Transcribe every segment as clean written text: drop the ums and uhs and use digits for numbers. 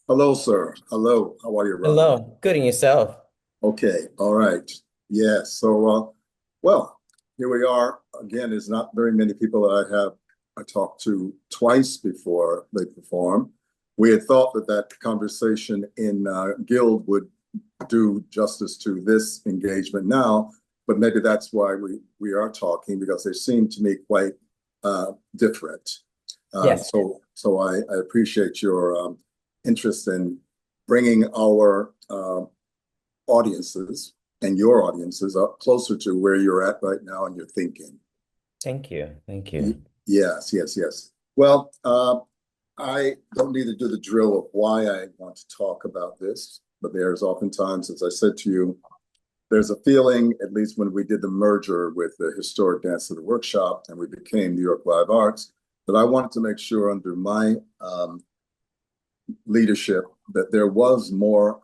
Hello, sir. Hello. How are you, Robert? Hello, good in yourself. Okay. All right. Yes. Well, here we are again. There's not very many people that I talked to twice before they perform. We had thought that that conversation in Guild would do justice to this engagement now, but maybe that's why we are talking because they seem to me quite different. Yes. I appreciate your interest in bringing our audiences and your audiences up closer to where you're at right now and your thinking. Thank you. Thank Y- you. Yes, yes, yes. Well, I don't need to do the drill of why I want to talk about this, but there's oftentimes, as I said to you, there's a feeling, at least when we did the merger with the Historic Dance of the Workshop and we became New York Live Arts, that I wanted to make sure under my leadership that there was more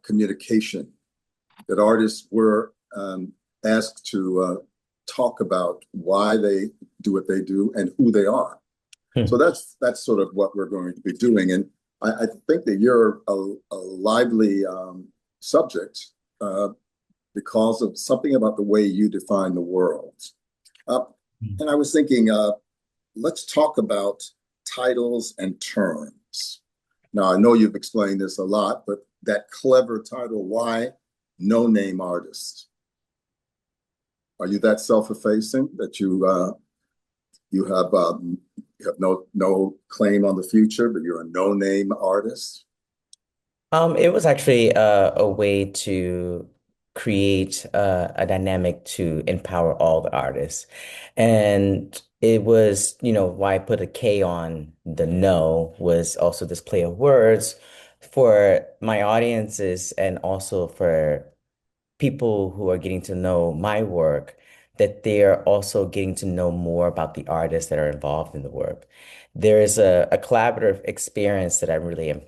communication, that artists were asked to talk about why they do what they do and who they are. So Hmm. that's sort of what we're going to be doing. And I think that you're a lively subject uh, because of something about the way you define the world. Uh, and I was thinking, let's talk about titles and terms. Now, I know you've explained this a lot, but that clever title, why no name artist? Are you that self-effacing that you have no claim on the future, but you're a no-name artist? It was actually a way to create a dynamic to empower all the artists. And it was, why I put a K on the no was also this play of words for my audiences and also for people who are getting to know my work, that they're also getting to know more about the artists that are involved in the work. There is a collaborative experience that I really am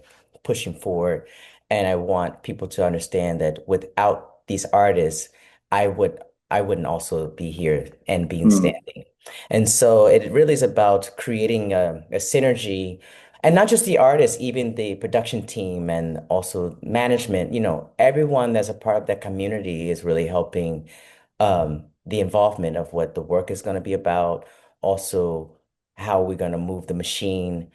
pushing forward, and I want people to understand that without these artists, I would I wouldn't also be here and being Hmm. standing. And so it really is about creating a synergy and not just the artists, even the production team and also management, everyone that's a part of that community is really helping the involvement of what the work is going to be about, also how we're going to move the machine.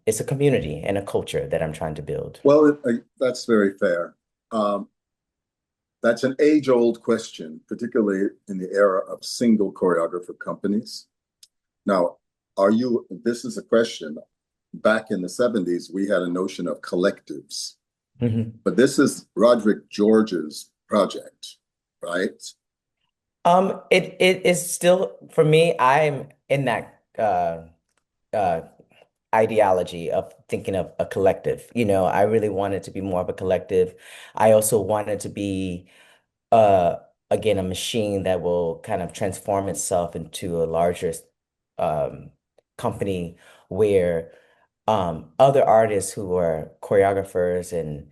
It's a community and a culture that I'm trying to build. Well, that's very fair. Um, that's an age-old question, particularly in the era of single choreographer companies. Now, this is a question. Back in the 70s, we had a notion of collectives, Mhm. but this is Roderick George's project, right? It is still for me, I'm in that uh ideology of thinking of a collective. I really wanted to be more of a collective. I also wanted to be uh again a machine that will kind of transform itself into a larger um company where other artists who are choreographers and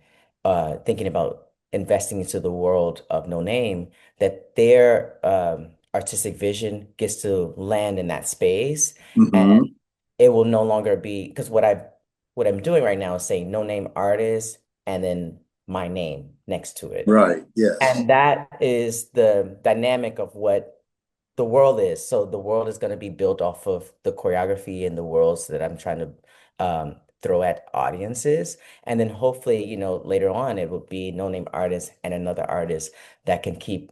thinking about investing into the world of no name, that their artistic vision gets to land in that space, and Mm-hmm. it will no longer be because what I'm doing right now is saying no name artist and then my name next to it. Right. Yes. And that is the dynamic of what the world is. So the world is going to be built off of the choreography and the worlds that I'm trying to throw at audiences. And then hopefully, later on, it will be no-name artist and another artist that can keep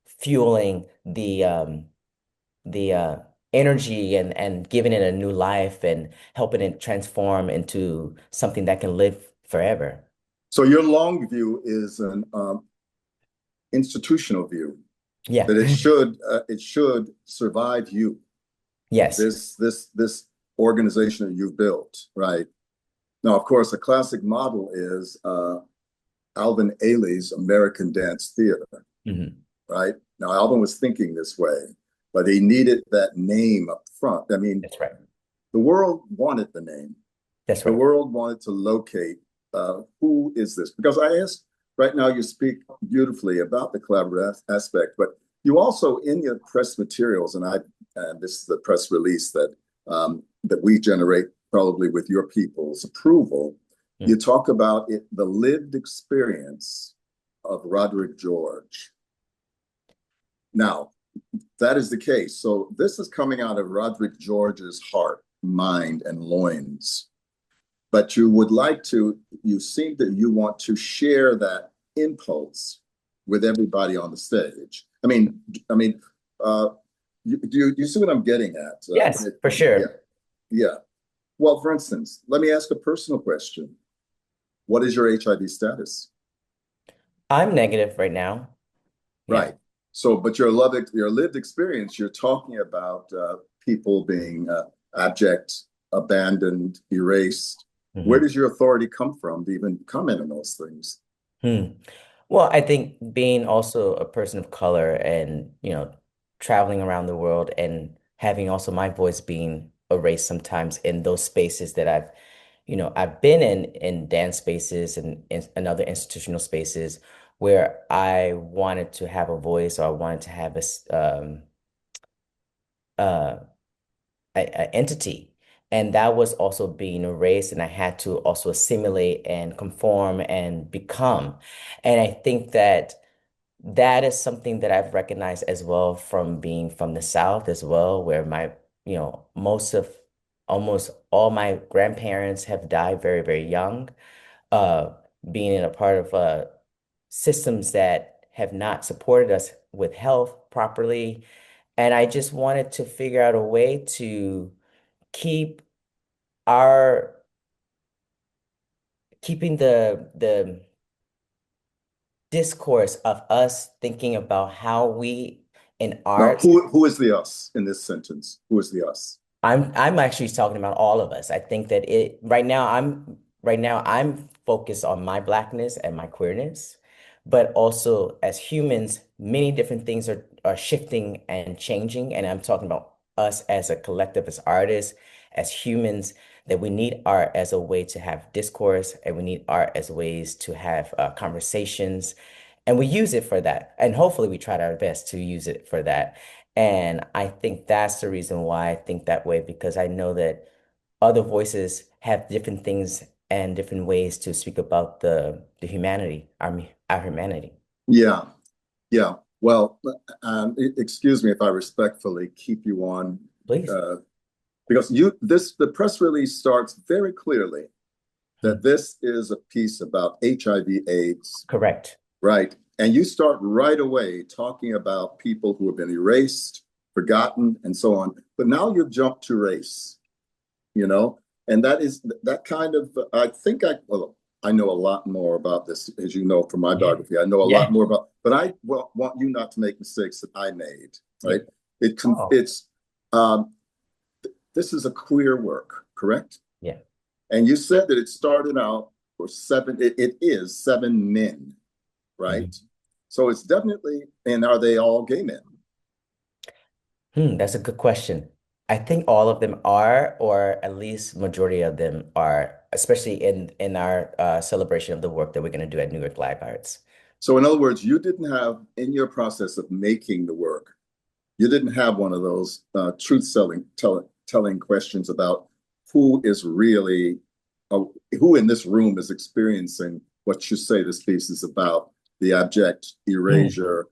fueling the energy and giving it a new life and helping it transform into something that can live forever. So your long view is an institutional view Yeah. that it should survive you. Yes. This organization that you've built, right? Now, of course, a classic model is Alvin Ailey's American Dance Theater, Hmm. right? Now, Alvin was thinking this way, but he needed that name up front. I mean, That's right. the world wanted the name. That's The right. world wanted to locate who is this? Because I asked, right now you speak beautifully about the collaborative aspect, but you also in your press materials, and this is the press release that we generate probably with your people's approval. You talk about it, the lived experience of Roderick George. Now, that is the case. So this is coming out of Roderick George's heart, mind, and loins. But you would like to, you seem that you want to share that impulse with everybody on the stage. Uh, do you see what I'm getting at? Yes, for Yeah, sure. yeah. Well, for instance, let me ask a personal question. What is your HIV status? I'm negative right now. Yeah. Right. So, but your lived experience, you're talking about people being abject, abandoned, erased. Where Hmm. does your authority come from to even comment on those things? Hmm. Well, I think being also a person of color and, traveling around the world and having also my voice being erased sometimes in those spaces that I've been in dance spaces and other institutional spaces where I wanted to have a voice or I wanted to have uh, a entity. And that was also being erased, and I had to also assimilate and conform and become. And I think that that is something that I've recognized as well from being from the South as well, where most of almost all my grandparents have died very, very young, uh, being in a part of systems that have not supported us with health properly. And I just wanted to figure out a way to keep our keeping the discourse of us thinking about how we in Now, art. who is the us in this sentence? Who is the us? I'm actually talking about all of us. I think that it right now I'm focused on my blackness and my queerness, but also as humans, many different things are shifting and changing. And I'm talking about us as a collective, as artists, as humans, that we need art as a way to have discourse, and we need art as ways to have conversations, and we use it for that. And hopefully, we tried our best to use it for that. And I think that's the reason why I think that way, because I know that other voices have different things and different ways to speak about the humanity, our humanity. Yeah, yeah. Well, excuse me if I respectfully keep you on, Please. uh, because the press release starts very clearly Hmm. that this is a piece about HIV/AIDS, Correct. right? And you start right away talking about people who have been erased, forgotten, and so on. But now you've jumped to race, you know, and that is that kind of. Well, I know a lot more about this, as you know from my Yeah. biography. I know a lot Yeah. more about, but I want you not to make mistakes that I made, Yeah. right? Oh, It's um, this is a queer work, correct? yeah. And you said that it started out for seven. It is seven men, right? Mhm. So it's definitely, and are they all gay men? That's a good question. I think all of them are, or at least majority of them are, especially in our celebration of the work that we're going to do at New York Live Arts. So in other words, you didn't have in your process of making the work, you didn't have one of those telling questions about who is really, uh, who in this room is experiencing what you say this piece is about, the abject erasure,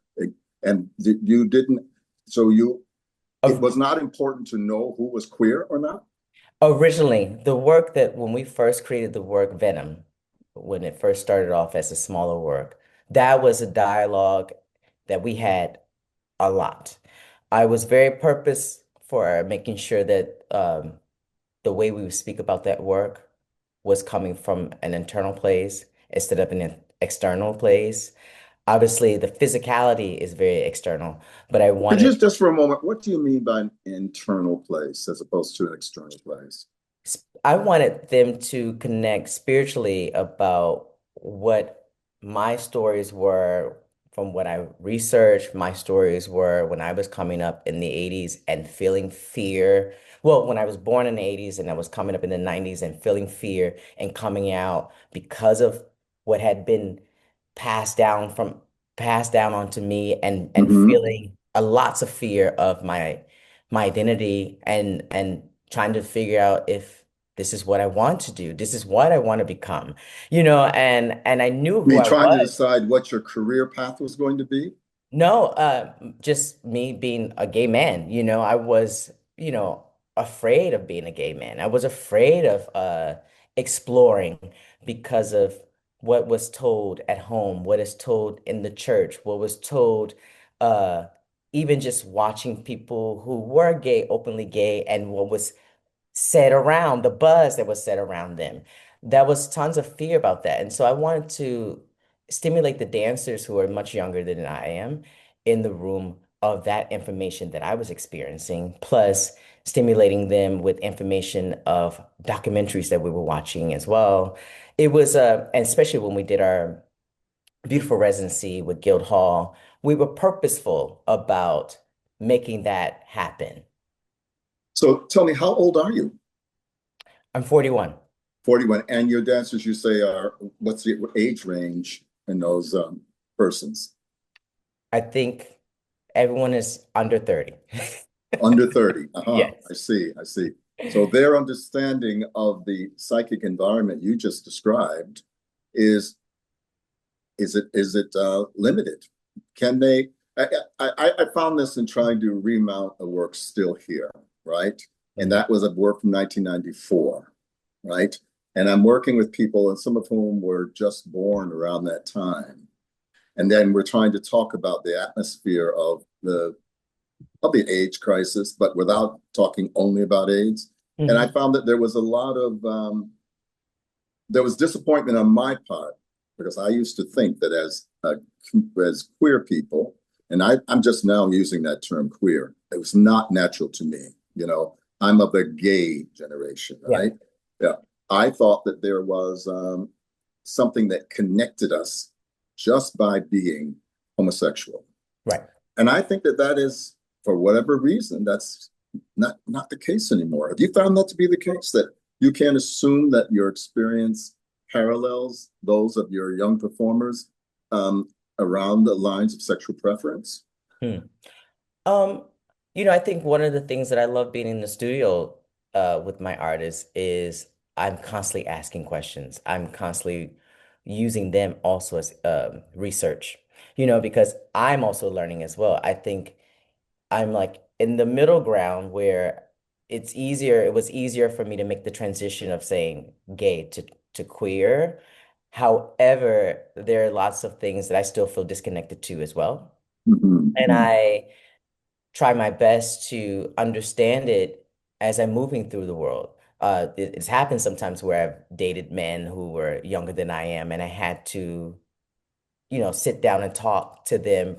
and you didn't. So it Mm. was not important to know who was queer or not. Originally, the work that when we first created the work Venom, when it first started off as a smaller work, that was a dialogue that we had a lot. I was very purpose for making sure that the way we would speak about that work was coming from an internal place instead of an external place. Obviously, the physicality is very external, but I Could wanted you just for a moment, what do you mean by an internal place as opposed to an external place? I wanted them to connect spiritually about what my stories were from what I researched. My stories were when I was coming up in the 80s and feeling fear. Well, when I was born in the 80s and I was coming up in the 90s and feeling fear and coming out because of what had been passed down from passed down onto me, and Hmm. feeling a lots of fear of my identity and trying to figure out if this is what I want to do. This is what I want to become, and I knew Were who you I trying to was. decide what your career path was going to be? No, just me being a gay man, I was, afraid of being a gay man. I was afraid of exploring because of what was told at home, what is told in the church, what was told uh even just watching people who were gay, openly gay, and what was said around, the buzz that was said around them. There was tons of fear about that. And so I wanted to stimulate the dancers who are much younger than I am in the room of that information that I was experiencing, plus stimulating them with information of documentaries that we were watching as well. It was, and especially when we did our beautiful residency with Guildhall, we were purposeful about making that happen. So tell me, how old are you? I'm 41. 41. And your dancers, you say, are what's the age range in those persons? I think everyone is under 30. Under 30. Uh-huh. I Yes. see. I see. So their understanding of the psychic environment you just described is is it limited? Can they? I found this in trying to remount a work still here, right? And Mhm. that was a work from 1994, right? And I'm working with people, and some of whom were just born around that time. And then we're trying to talk about the atmosphere of the AIDS crisis, but without talking only about AIDS. And I Mhm. found that there was a lot of there was disappointment on my part because I used to think that as queer people, and I'm just now using that term queer, it was not natural to me. I'm of the gay generation, Yeah, right? Yeah, I thought that there was something that connected us just by being homosexual, right. and I think that that is, for whatever reason, that's not the case anymore. Have you found that to be the case, that you can't assume that your experience parallels those of your young performers um, around the lines of sexual preference? Hmm. Um, I think one of the things that I love being in the studio with my artists is I'm constantly asking questions. I'm constantly using them also as research, because I'm also learning as well. I think I'm like in the middle ground where it was easier for me to make the transition of saying gay to queer. However, there are lots of things that I still feel disconnected to as well. And Mm-hmm. I try my best to understand it as I'm moving through the world. It's happened sometimes where I've dated men who were younger than I am, and I had to, sit down and talk to them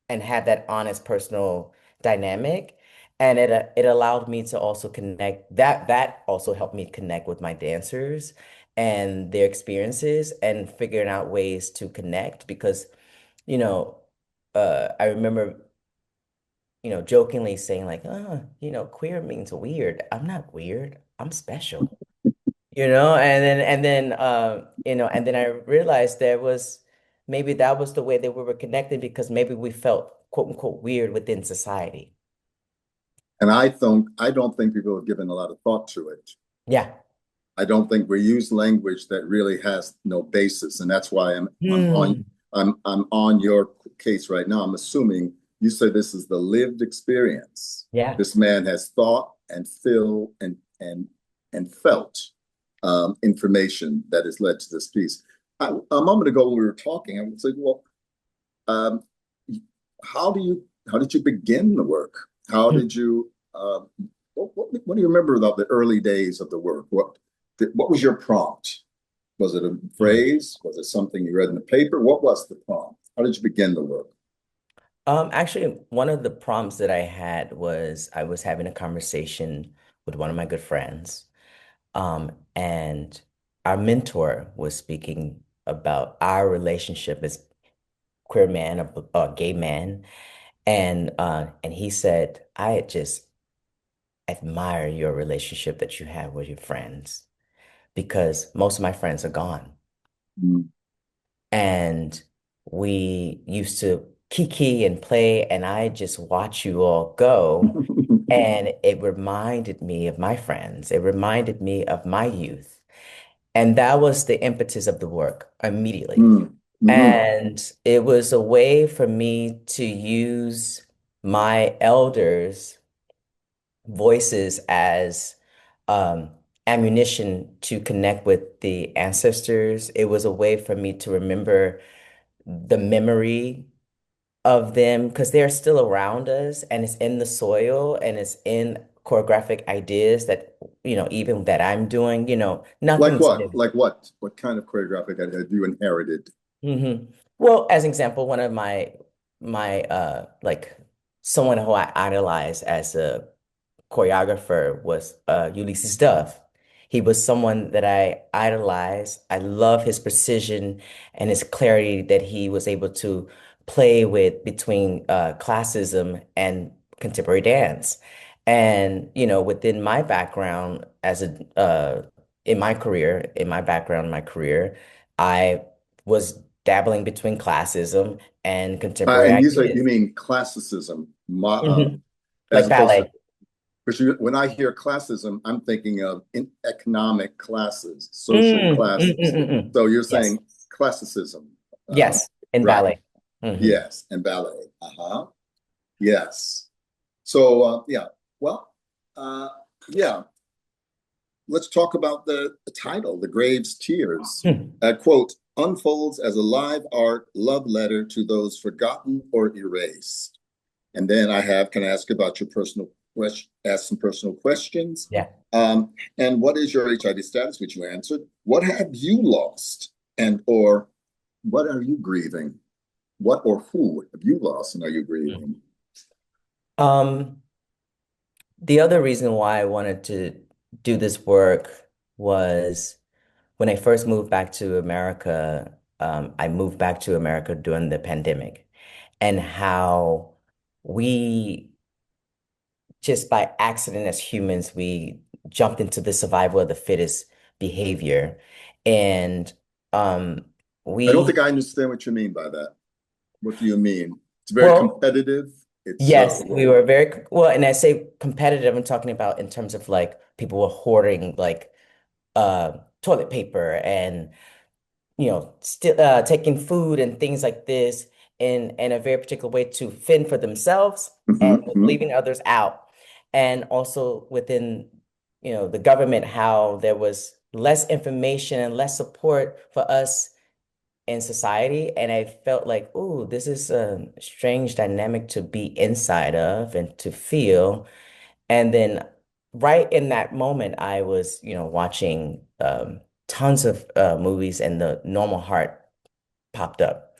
and have that honest personal dynamic. And it allowed me to also connect that also helped me connect with my dancers and their experiences and figuring out ways to connect because, you know, I remember, jokingly saying like, queer means weird. I'm not weird. I'm special. And then I realized maybe that was the way that we were connected because maybe we felt quote unquote weird within society. And I don't think people have given a lot of thought to it. Yeah. I don't think we use language that really has no basis, and that's why Hmm. I'm on your case right now. I'm assuming you say this is the lived experience. Yeah. This man has thought and feel and felt information that has led to this piece. A moment ago, when we were talking, I would say, well, um, how did you begin the work? How Hmm. did you what do you remember about the early days of the work? What was your prompt? Was it a Hmm. phrase? Was it something you read in the paper? What was the prompt? How did you begin the work? Actually, one of the prompts that I had was I was having a conversation with one of my good friends. And our mentor was speaking about our relationship as queer man, a gay man, and he said, I just admire your relationship that you have with your friends because most of my friends are gone. Mm. And we used to kiki and play, and I just watch you all go. And it reminded me of my friends. It reminded me of my youth. And that was the impetus of the work immediately. Mm, mhm. And it was a way for me to use my elders' voices as um, ammunition to connect with the ancestors. It was a way for me to remember the memory of them because they're still around us and it's in the soil and it's in choreographic ideas that, even that I'm doing, Like nothing's what? new. Like what? What kind of choreographic have you inherited? Well, as example, one of my like someone who I idolize as a choreographer was Ulysses Dove. He was someone that I idolized. I love his precision and his clarity that he was able to play with between classicism and contemporary dance. And, within my background in my career, in my career, I was dabbling between classicism and contemporary And you ideas. mean classicism, Mhm. as Like opposed to, ballet. because when I hear classism, I'm thinking of economic classes, social Mm. So you're Yes. saying classicism, Yes, in right? ballet. Hmm. Yes, and ballet. Uh-huh. Yes. So yeah. Well, uh, yeah. Let's talk about the title, The Grave's Tears. Quote, unfolds as a live art love letter to those forgotten or erased. And then can I ask about your personal question, ask some personal questions? Yeah. And what is your HIV status, which you answered? What have you lost? And or what are you grieving? What or who have you lost and are you Mm. grieving? Um, the other reason why I wanted to do this work was when I first moved back to America, I moved back to America during the pandemic and how we just by accident as humans, we jumped into the survival of the fittest behavior. And um, I don't we, think I understand what you mean by that. What do you mean? It's very well, competitive. It's yes, we were very well, and I say competitive, I'm talking about in terms of like people were hoarding like toilet paper and still taking food and things like this in a very particular way to fend for themselves and mhm, mhm. leaving others out. And also within, the government, how there was less information and less support for us in society. And I felt like, oh, this is a strange dynamic to be inside of and to feel. And then right in that moment, I was, watching tons of movies and the Normal Heart popped up.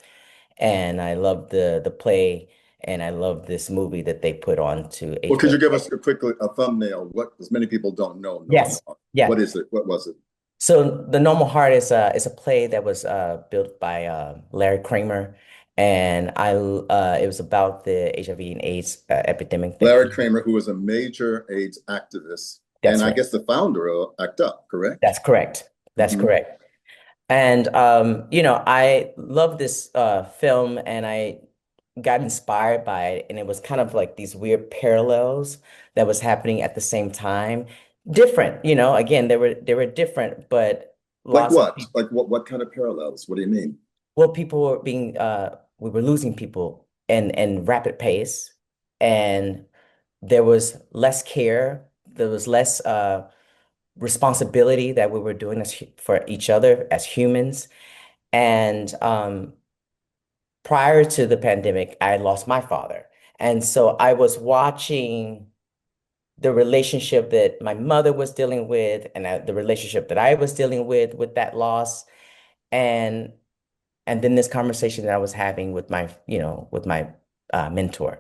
And I loved the play and I loved this movie that they put on to Well, could HBO. you give us a thumbnail? What, as many people don't know Yes. normal. Yeah. What is it? What was it? So the Normal Heart is a play that was built by Larry Kramer, and it was about the HIV and AIDS epidemic that Larry he. Kramer, who was a major AIDS activist, and That's I right. guess the founder of ACT UP, correct? That's correct. That's Hmm. correct. And I love this film, and I got inspired by it, and it was kind of like these weird parallels that was happening at the same time. Different, again, they were different, but Like lots of what? people. Like what kind of parallels? What do you mean? Well, we were losing people in rapid pace, and there was less care, there was less responsibility that we were doing for each other as humans. And prior to the pandemic, I lost my father. And so I was watching the relationship that my mother was dealing with and the relationship that I was dealing with that loss. And then this conversation that I was having with my mentor.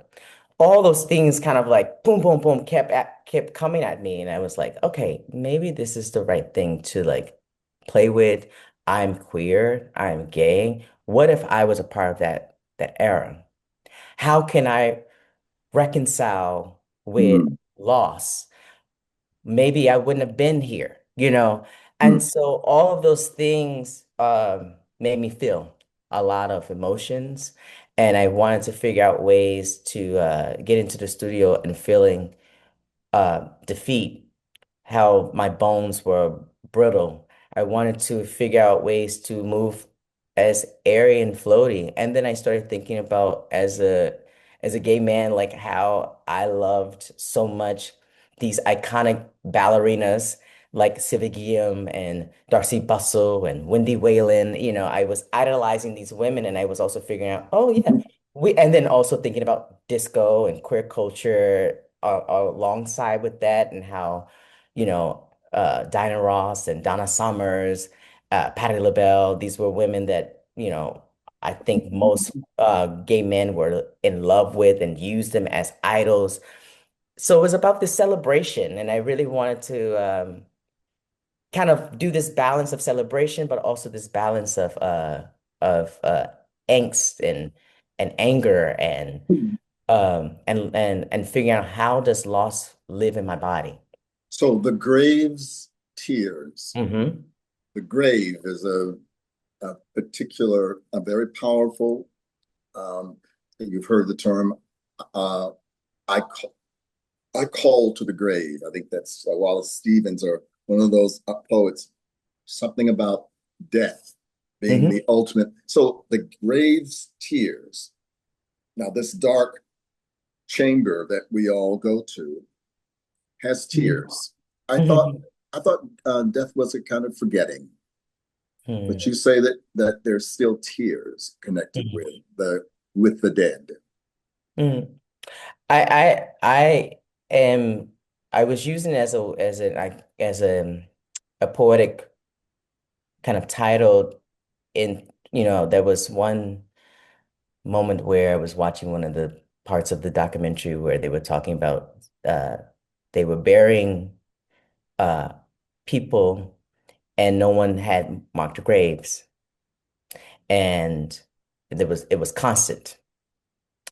All those things kind of like boom, boom, boom kept coming at me. And I was like, okay, maybe this is the right thing to like play with. I'm queer, I'm gay. What if I was a part of that era? How can I reconcile with Mm, loss? Maybe I wouldn't have been here. And mm. so all of those things made me feel a lot of emotions. And I wanted to figure out ways to get into the studio and feeling defeat, how my bones were brittle. I wanted to figure out ways to move as airy and floaty. And then I started thinking about as a gay man, like how I loved so much these iconic ballerinas like Sylvia Guillaume and Darcy Bustle and Wendy Whalen. I was idolizing these women and I was also figuring out, oh yeah, and then also thinking about disco and queer culture alongside with that and how Diana Ross and Donna Summers, Patti LaBelle. These were women that, I think most gay men were in love with and used them as idols. So it was about this celebration, and I really wanted to kind of do this balance of celebration, but also this balance of angst and anger and figuring out how does loss live in my body. So the grave's tears. Hmm. The grave is a particular, a very powerful. Um, you've heard the term. Uh, I call, I call to the grave. I think that's Wallace Stevens or one of those poets. Something about death being Hmm. the ultimate. So the grave's tears. Now this dark chamber that we all go to has tears. I thought Hmm. I thought death was a kind of forgetting, but Hmm. you say that there's still tears connected with the dead. Hmm. I am I was using it as a poetic kind of title there was one moment where I was watching one of the parts of the documentary where they were talking about uh they were burying uh people and no one had marked graves and it was constant.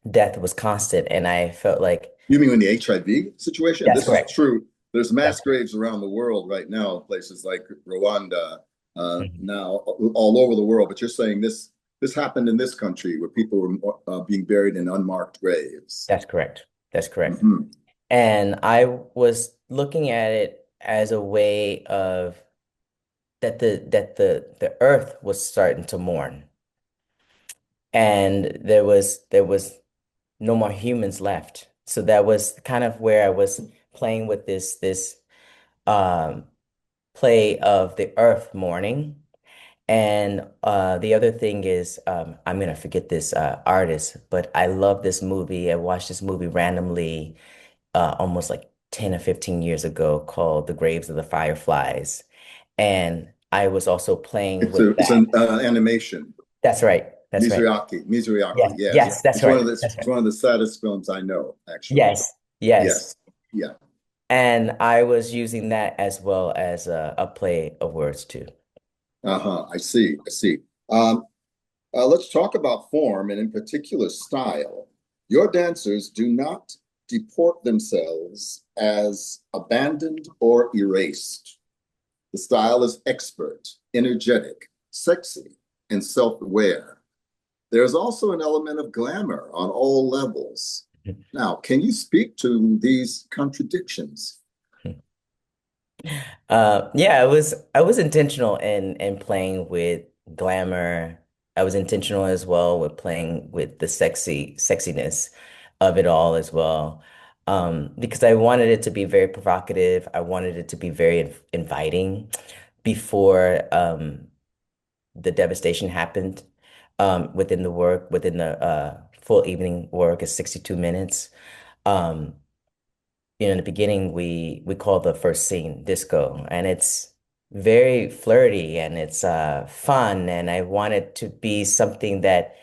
Death was constant and I felt like You mean in the HIV situation? that's This is correct. true. There's mass That's graves around the world right now, places like Rwanda, mhm. now all over the world. But you're saying this happened in this country where people were being buried in unmarked graves. That's correct. That's correct. Hmm. And I was looking at it as a way of that the earth was starting to mourn. And there was no more humans left. So that was kind of where I was playing with this um play of the earth mourning. And the other thing is, I'm gonna forget this artist, but I love this movie. I watched this movie randomly almost like 10 or 15 years ago called The Graves of the Fireflies. And I was also playing with It's that. an animation. That's right. That's right. Mizraaki, Yes. yes. Yes, that's right. That's It's right. one of the saddest films I know, actually. Yes. Yes. Yes, yeah. And I was using that as well as a play of words too. Uh-huh. I see. I see. Um, let's talk about form and in particular style. Your dancers do not deport themselves as abandoned or erased. The style is expert, energetic, sexy, and self-aware. There's also an element of glamour on all levels. Now, can you speak to these contradictions? Yeah, I was intentional in playing with glamour. I was intentional as well with playing with the sexiness of it all as well. Because I wanted it to be very provocative. I wanted it to be very inviting before the devastation happened within the work, within the full evening work is 62 minutes. Um, in the beginning we call the first scene disco and it's very flirty and it's fun and I want it to be something that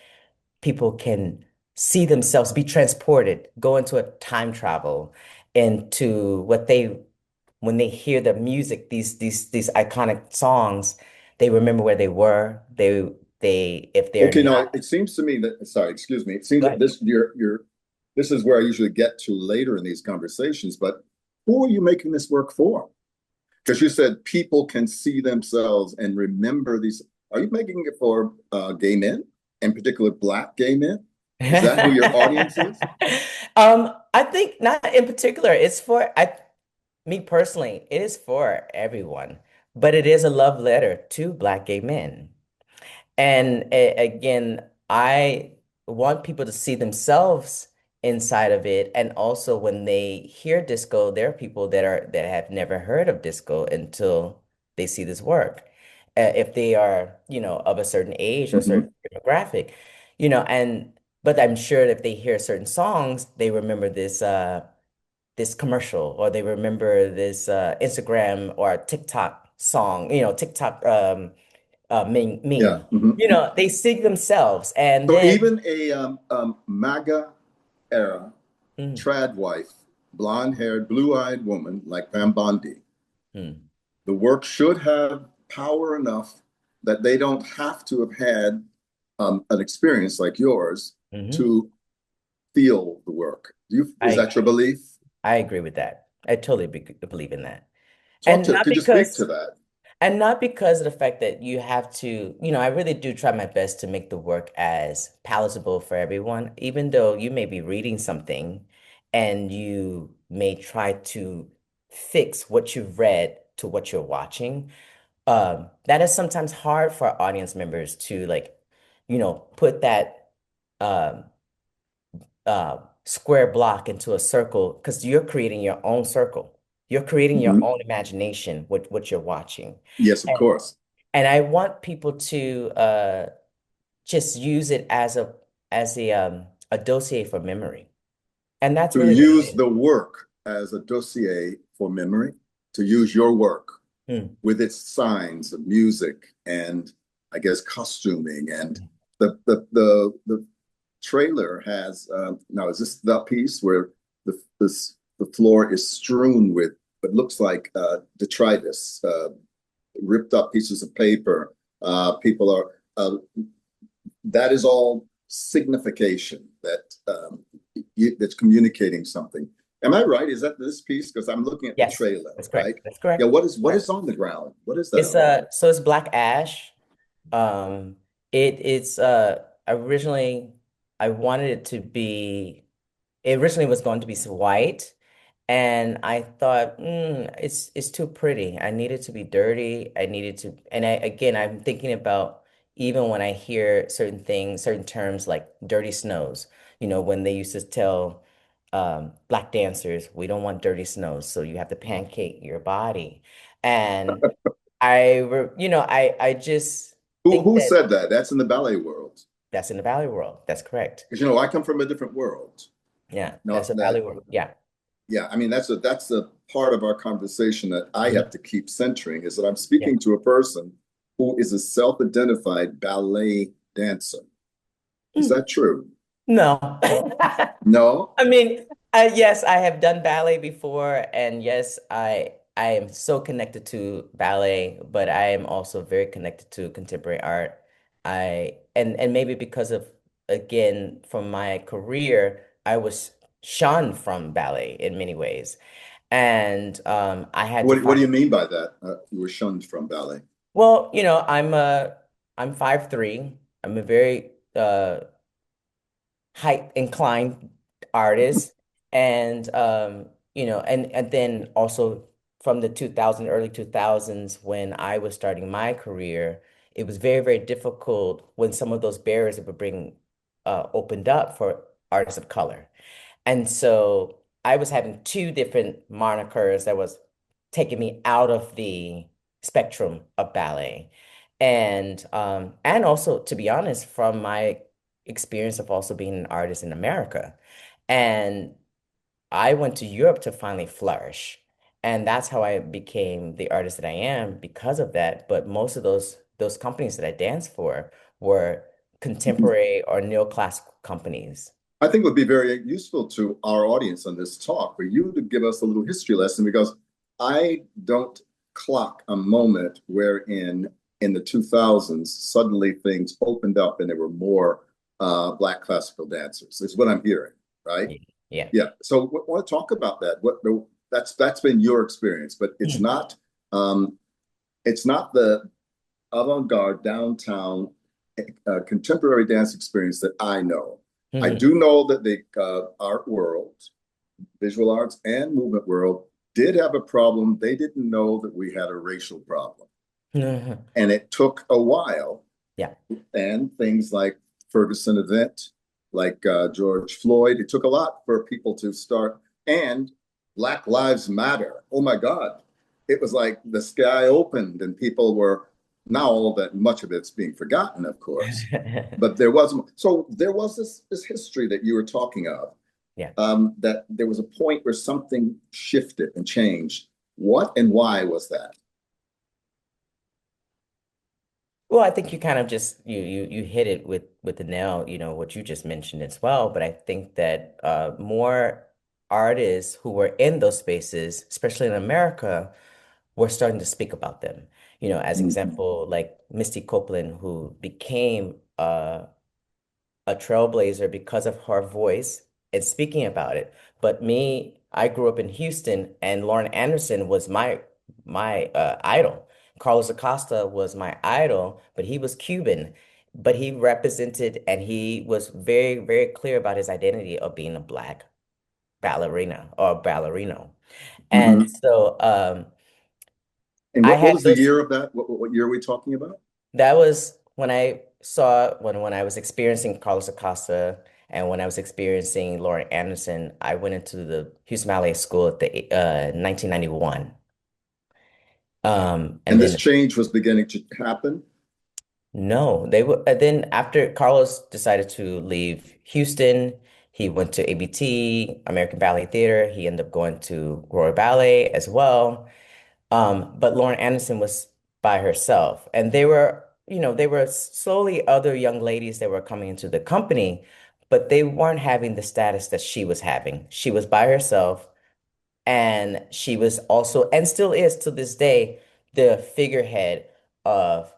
people can see themselves be transported go into a time travel into what they when they hear the music these iconic songs they remember where they were they if they're Okay, now not it seems to me that, sorry, excuse me. It seems go that ahead. this is where I usually get to later in these conversations, but who are you making this work for? Because you said people can see themselves and remember these. Are you making it for gay men, in particular Black gay men? Is that who your audience is? I think not in particular. It's for me personally, it is for everyone, but it is a love letter to Black gay men. And again, I want people to see themselves inside of it. And also when they hear disco, there are people that have never heard of disco until they see this work. If they are, of a certain age or Hmm. certain demographic, but I'm sure if they hear certain songs, they remember this commercial or they remember this Instagram or TikTok song, TikTok Yeah. meme. Hmm. They see themselves and So then even a MAGA era mm, trad wife, blonde haired, blue eyed woman like Pam Bondi, mm, the work should have power enough that they don't have to have had an experience like yours mhm. to feel the work. Is I that your belief? I agree with that. I totally believe in that. And not Could you speak to because that? And not because of the fact that you have to, I really do try my best to make the work as palatable for everyone, even though you may be reading something and you may try to fix what you've read to what you're watching. That is sometimes hard for audience members to like, put that um, square block into a circle because you're creating your own circle. You're creating your Hmm. own imagination with what you're watching. Yes, of course. And I want people to just use it as a dossier for memory. And that's To really what use it the work as a dossier for memory, to use your work is. Mm, with its signs of music and I guess costuming and the trailer has now is this the piece where the floor is strewn with what looks like detritus, ripped up pieces of paper. People are that is all signification that that's communicating something. Am I right? Is that this piece? Because I'm looking at the yes, trailer, that's right? correct. That's Yeah. correct. What Correct. is on the ground? What is that It's on? so it's black ash. It's originally I wanted it to be it originally was going to be white. And I thought, it's too pretty. I need it to be dirty. I needed to, and I'm thinking about even when I hear certain things, certain terms like dirty snows, when they used to tell black dancers, we don't want dirty snows, so you have to pancake your body. And I just think Who that said that? That's in the ballet world. that's in the Valley world. That's correct. Because I come from a different world. Yeah, that's No, a Valley that world. Yeah. yeah, I mean that's a part of our conversation that I have Mhm. to keep centering is that I'm Yeah. speaking to a person who is a self-identified ballet dancer. Is Mm. that true? No. No? I mean, yes, I have done ballet before, and yes, I am so connected to ballet, but I am also very connected to contemporary art. And maybe because of again from my career, I was shunned from ballet in many ways, and I had to What find. do you mean by that? You were shunned from ballet. Well, I'm 5'3". I'm a very height inclined artist and and then also from the 2000 early 2000s when I was starting my career, it was very very difficult when some of those barriers that were being opened up for artists of color. And so I was having two different monikers that was taking me out of the spectrum of ballet. And also, to be honest, from my experience of also being an artist in America. And I went to Europe to finally flourish. And that's how I became the artist that I am because of that. But most of those companies that I danced for were contemporary or neoclassical companies. I think it would be very useful to our audience on this talk for you to give us a little history lesson because I don't clock a moment wherein in the 2000s suddenly things opened up and there were more Black classical dancers. Is what I'm hearing, right? Yeah. Yeah. Yeah. So I want to talk about that. That's been your experience, but um, it's not the avant-garde downtown contemporary dance experience that I know. I Hmm. do know that the art world, visual arts and movement world, did have a problem. They didn't know that we had a racial problem. And it took a while. Yeah. And things like Ferguson event, like George Floyd, it took a lot for people to start. And Black Lives Matter. Oh my God. It was like the sky opened and people were, now all that much of it's being forgotten, of course. But there was this history that you were talking of, Yeah. that there was a point where something shifted and changed. What and why was that? Well, I think you kind of just you hit it with the nail, what you just mentioned as well. But I think that more artists who were in those spaces, especially in America, were starting to speak about them. As Mhm. example, like Misty Copeland, who became a trailblazer because of her voice and speaking about it. But me, I grew up in Houston, and Lauren Anderson was my idol. Carlos Acosta was my idol, but he was Cuban. But he represented and he was very, very clear about his identity of being a black ballerina or ballerino. And Mhm. so And I what had was the those. year of that? What year are we talking about? That was when I saw when I was experiencing Carlos Acosta and when I was experiencing Lauren Anderson, I went into the Houston Ballet School at the 1991. And And this then change was beginning to happen. no, they were then after Carlos decided to leave Houston, he went to ABT, American Ballet Theater. He ended up going to Royal Ballet as well. But Lauren Anderson was by herself, and they were slowly other young ladies that were coming into the company, but they weren't having the status that she was having. She was by herself, and she was also, and still is to this day, the figurehead of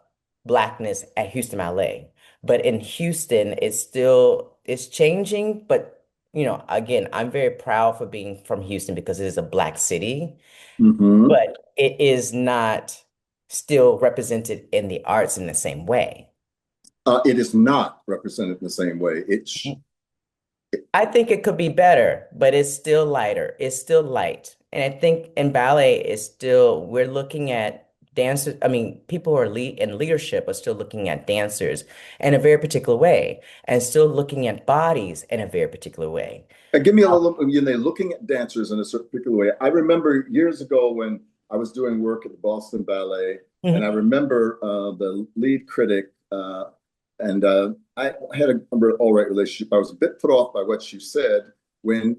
Blackness at Houston Ballet. But in Houston, it's changing, but again, I'm very proud for being from Houston because it is a Black city, Hmm. but it is not still represented in the arts in the same way. It is not represented in the same way. I think it could be better, but it's still lighter. It's still light. And I think in ballet, we're looking at dancers. I mean, people who are lead in leadership are still looking at dancers in a very particular way and still looking at bodies in a very particular way. Give me a little, looking at dancers in a certain particular way. I remember years ago when I was doing work at the Boston Ballet, and I Mhm. remember the lead critic, and I had a all right relationship. I was a bit put off by what she said when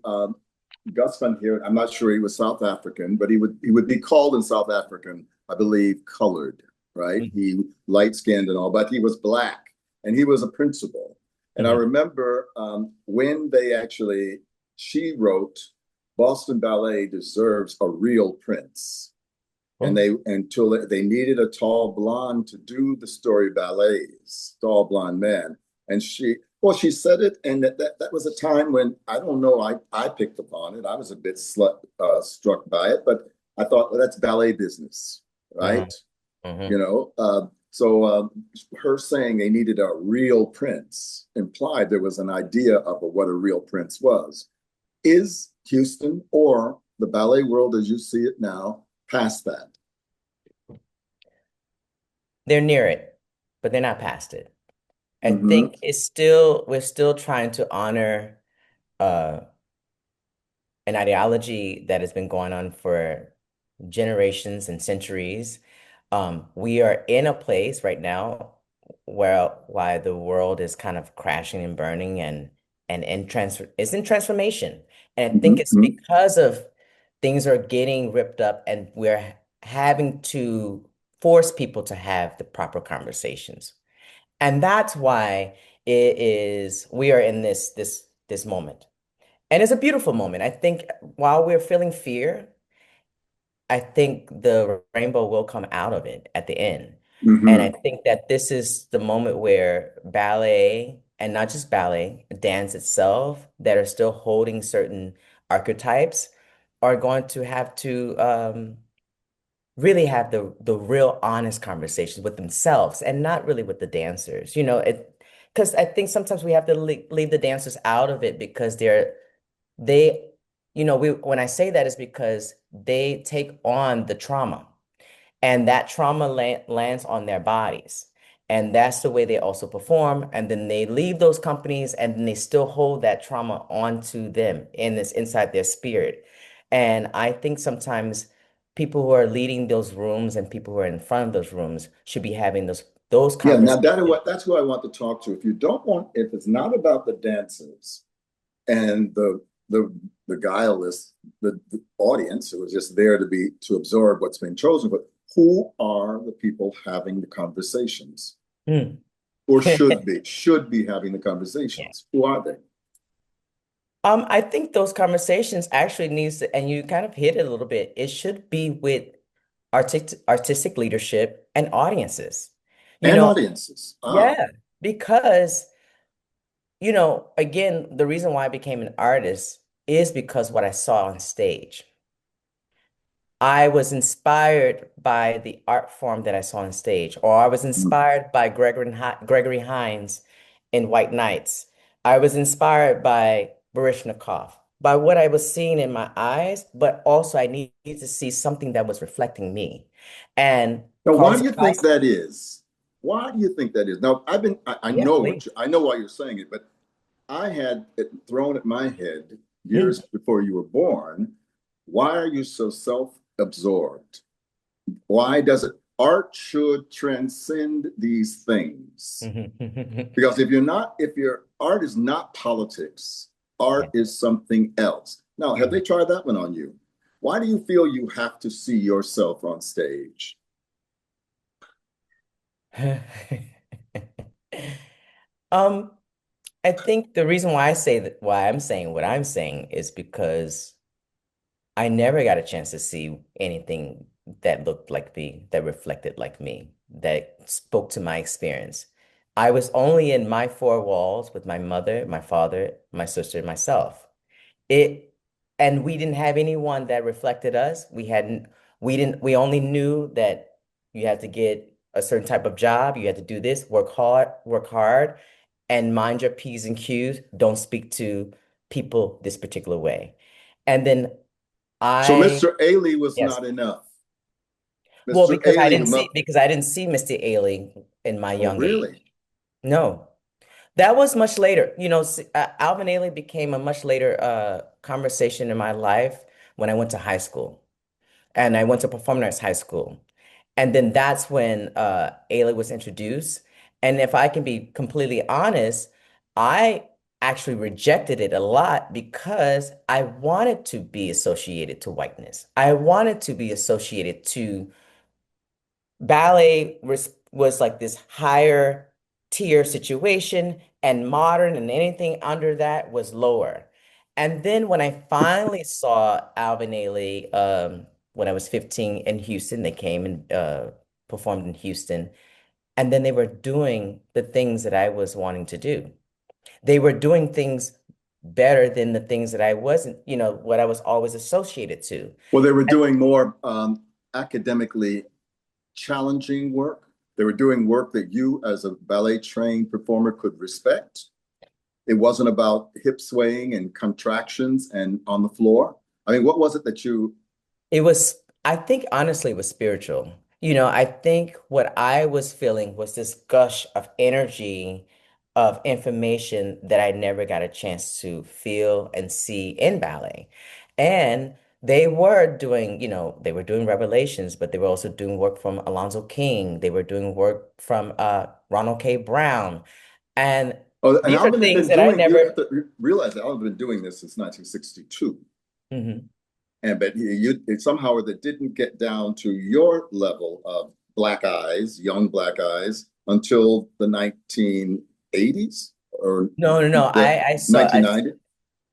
Gus Van Heeren, I'm not sure he was South African, but he would be called in South African, I believe, colored, right? Mhm. He light skinned and all, but he was black and he was a principal. And I Mhm. remember when she wrote, Boston Ballet deserves a real prince. And Oh. until they needed a tall blonde to do the story ballets, tall blonde man. And she said it, and that was a time when I don't know, I picked up on it. I was a bit struck by it, but I thought, well, that's ballet business, right? Mhm. Mhm. You know, so her saying they needed a real prince implied there was an idea of what a real prince was. Is Houston or the ballet world as you see it now past that? They're near it, but they're not past it. I Mm-hmm. think we're still trying to honor uh, an ideology that has been going on for generations and centuries. We are in a place right now where why the world is kind of crashing and burning and it's in transformation. And I think it's Mm-hmm. because of things are getting ripped up and we're having to force people to have the proper conversations. And that's why we are in this moment. And it's a beautiful moment. I think while we're feeling fear, I think the rainbow will come out of it at the end. And I Mm-hmm. think that this is the moment where ballet, and not just ballet, dance itself, that are still holding certain archetypes, are going to have to really have the real honest conversations with themselves and not really with the dancers. because I think sometimes we have to leave the dancers out of it because they, when I say that is because they take on the trauma. And that trauma lands on their bodies. And that's the way they also perform. And then they leave those companies and then they still hold that trauma onto them and it's inside their spirit. And I think sometimes people who are leading those rooms and people who are in front of those rooms should be having those Yeah, now conversations. that's who I want to talk to. If you don't want, if it's not about the dancers and the guileless, the audience who is just there to absorb what's been chosen, but who are the people having the conversations Mm. or should be having the Yeah. conversations? Who are they? I think those conversations actually needs to, and you kind of hit it a little bit. It should be with artistic leadership and audiences. You And know, audiences. Ah, yeah, because, again, the reason why I became an artist is because what I saw on stage. I was inspired by the art form that I saw on stage, or I was mm. inspired by Gregory Hines in White Nights. I was inspired by Baryshnikov, by what I was seeing in my eyes, but also I needed to see something that was reflecting me. And Now, why do concert you think class, that is? Why do you think that is? Now, I yeah, know please. I know why you're saying it, but I had it thrown at my head Mm. years before you were born. Why are you so self-absorbed? Why does it? Art should transcend these things. Because if your art is not politics, art Yeah. is something else. Now, have they tried that one on you? Why do you feel you have to see yourself on stage? Um, I think the reason why I say that, why I'm saying what I'm saying is because I never got a chance to see anything that looked like me, that reflected like me, that spoke to my experience. I was only in my four walls with my mother, my father, my sister, and myself. It, and we didn't have anyone that reflected us. We only knew that you had to get a certain type of job, you had to do this, work hard, and mind your P's and Q's. Don't speak to people this particular way. And then So I, Mr. Ailey was yes. not enough. Well, Mr. Ailey, who must, because I didn't see Mr. Ailing in my oh, young age. really? No, that was much later. Alvin Ailey became a much later conversation in my life when I went to high school. And I went to performing arts high school. And then that's when Ayla was introduced. And if I can be completely honest, I actually rejected it a lot because I wanted to be associated to whiteness. I wanted to be associated to ballet was like this higher tier situation, and modern and anything under that was lower. And then when I finally saw Alvin Ailey, when I was 15 in Houston, they came and performed in Houston, and then they were doing the things that I was wanting to do. They were doing things better than the things that I wasn't, what I was always associated to. Well, they were doing more academically challenging work. They were doing work that you, as a ballet trained performer, could respect. It wasn't about hip swaying and contractions and on the floor. I mean, what was it that you? I think honestly, it was spiritual. I think what I was feeling was this gush of energy, of information that I never got a chance to feel and see in ballet. And they were doing revelations, but they were also doing work from Alonzo King. They were doing work from Ronald K. Brown. And Oh, and these are Alvin had things been that I doing. You never. have to realize that Alvin had been doing this since 1962, Mhm. and but somehow that didn't get down to your level of black eyes, young black eyes, until the 1980s or No, no, no. the I saw. 1990,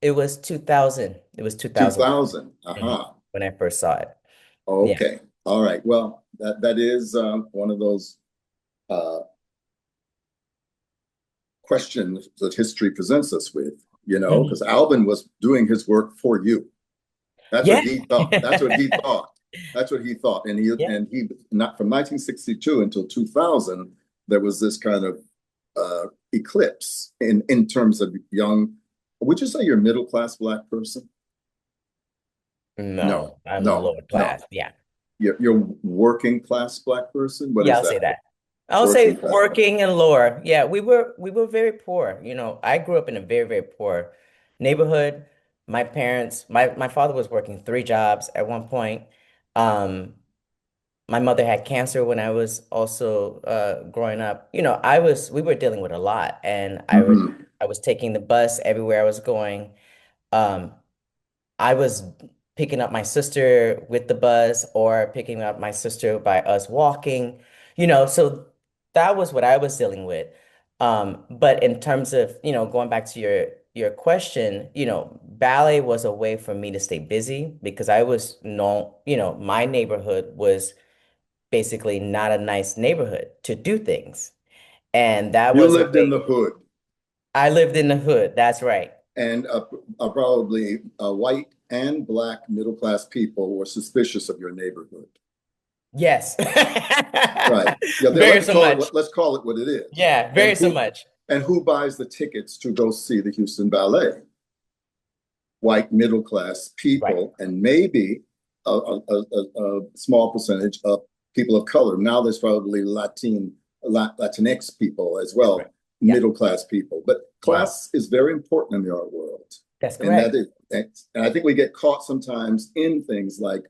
It was 2000. It was 2000 2000. mhm, Aha. when I first saw it. Yeah. Okay. All right. Well, that is one of those uh, questions that history presents us with, Mhm. because Alvin was doing his work for you. That's what Yeah. he thought. That's what he thought. That's what he thought. Yeah. And he not from 1962 until 2000, there was this kind of eclipse in terms of young. Would you say you're a middle class Black person? No, No, I'm no, lower no. class. Yeah. You're working class Black person. What Yeah, is I'll say that? that. I'll Working say class. working and lower. Yeah, we were very poor. I grew up in a very, very poor neighborhood. My parents, my father was working three jobs at one point. Um, my mother had cancer when I was also growing up. We were dealing with a lot, and Hmm. I was taking the bus everywhere I was going. Um, I was picking up my sister with the bus or picking up my sister by us walking, so that was what I was dealing with. But in terms of, going back to your question, ballet was a way for me to stay busy because I was no, my neighborhood was basically not a nice neighborhood to do things. And that You was a lived in way the hood, I lived in the hood. That's right. and probably white and Black middle class people were suspicious of your neighborhood. Yes. Right. Yeah. Very so much. Let's call it what it is. Yeah, And very so much. who buys the tickets to go see the Houston Ballet? White middle class Right. people, and maybe a small percentage of people of color. Now there's probably Latinx people as That's right. well, Yeah. middle class people. But Yeah. class is very important in the art world, That's and correct. and I think we get caught sometimes in things like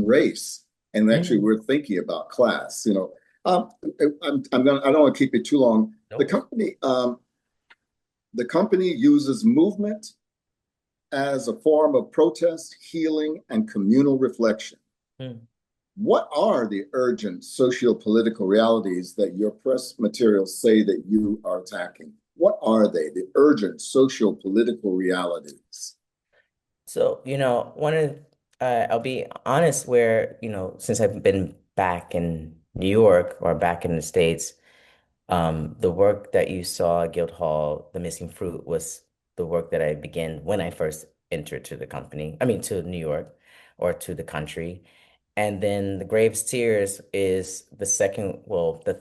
race, and actually Mhm. we're thinking about class. Um, I don't want to keep it too long. Nope. The company uses movement as a form of protest, healing, and communal reflection. Mm. What are the urgent socio-political realities that your press materials say that you are attacking? What are they, the urgent socio-political realities? So, I'll be honest where, since I've been back in New York or back in the States, the work that you saw at Guildhall, The Missing Fruit, was the work that I began when I first entered to the company, I mean, to New York or to the country. And then The Grave's Tears is the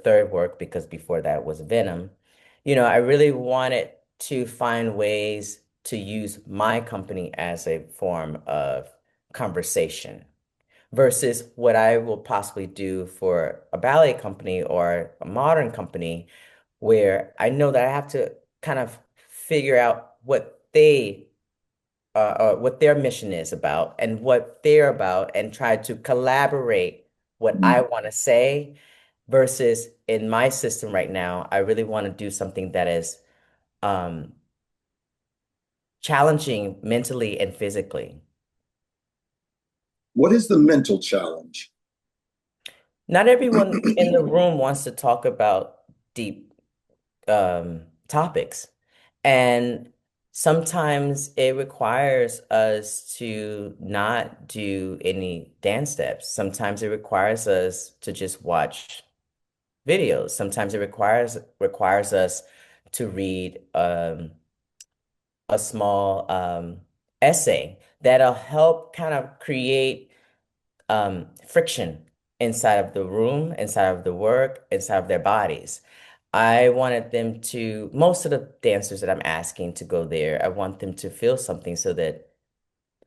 third work, because before that was Venom. I really wanted to find ways to use my company as a form of conversation versus what I will possibly do for a ballet company or a modern company, where I know that I have to kind of figure out what their mission is about and what they're about and try to collaborate what I Mm. want to say versus in my system right now, I really want to do something that is um, challenging mentally and physically. What is the mental challenge? Not everyone in the room wants to talk about deep topics. And sometimes it requires us to not do any dance steps. Sometimes it requires us to just watch videos. Sometimes it requires us to read a small essay that'll help kind of create friction inside of the room, inside of the work, inside of their bodies. I wanted them to, most of the dancers that I'm asking to go there, I want them to feel something so that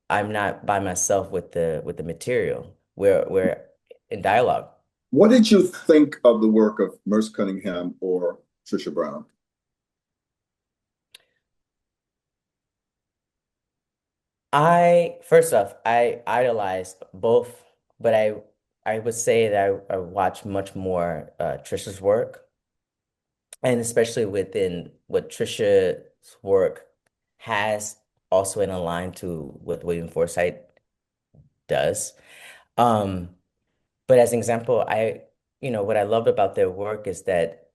I'm not by myself with the material. We're in dialogue. What did you think of the work of Merce Cunningham or Trisha Brown? First off, I idolize both, but I would say that I watch much more Trisha's work, and especially within what Trisha's work has also in a line to what William Forsythe does. Um, but as an example, what I loved about their work is that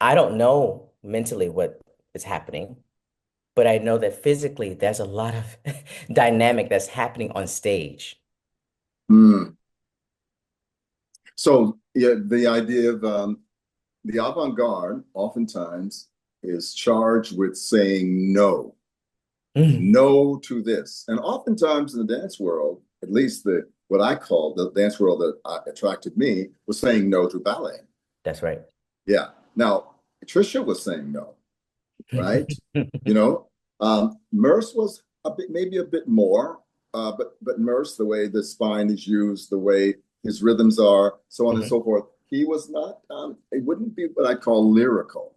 I don't know mentally what is happening, but I know that physically there's a lot of dynamic that's happening on stage. Mm. So, yeah, the idea of the avant-garde oftentimes is charged with saying Mm, no to this. And oftentimes in the dance world, at least the what I call the dance world that attracted me was saying no to ballet. that's right. Yeah. Now, Trisha was saying no, right? You know, Merce was a bit, maybe a bit more, but Merce, the way the spine is used, the way his rhythms are, so on and Mhm. so forth, he was not. It wouldn't be what I call lyrical,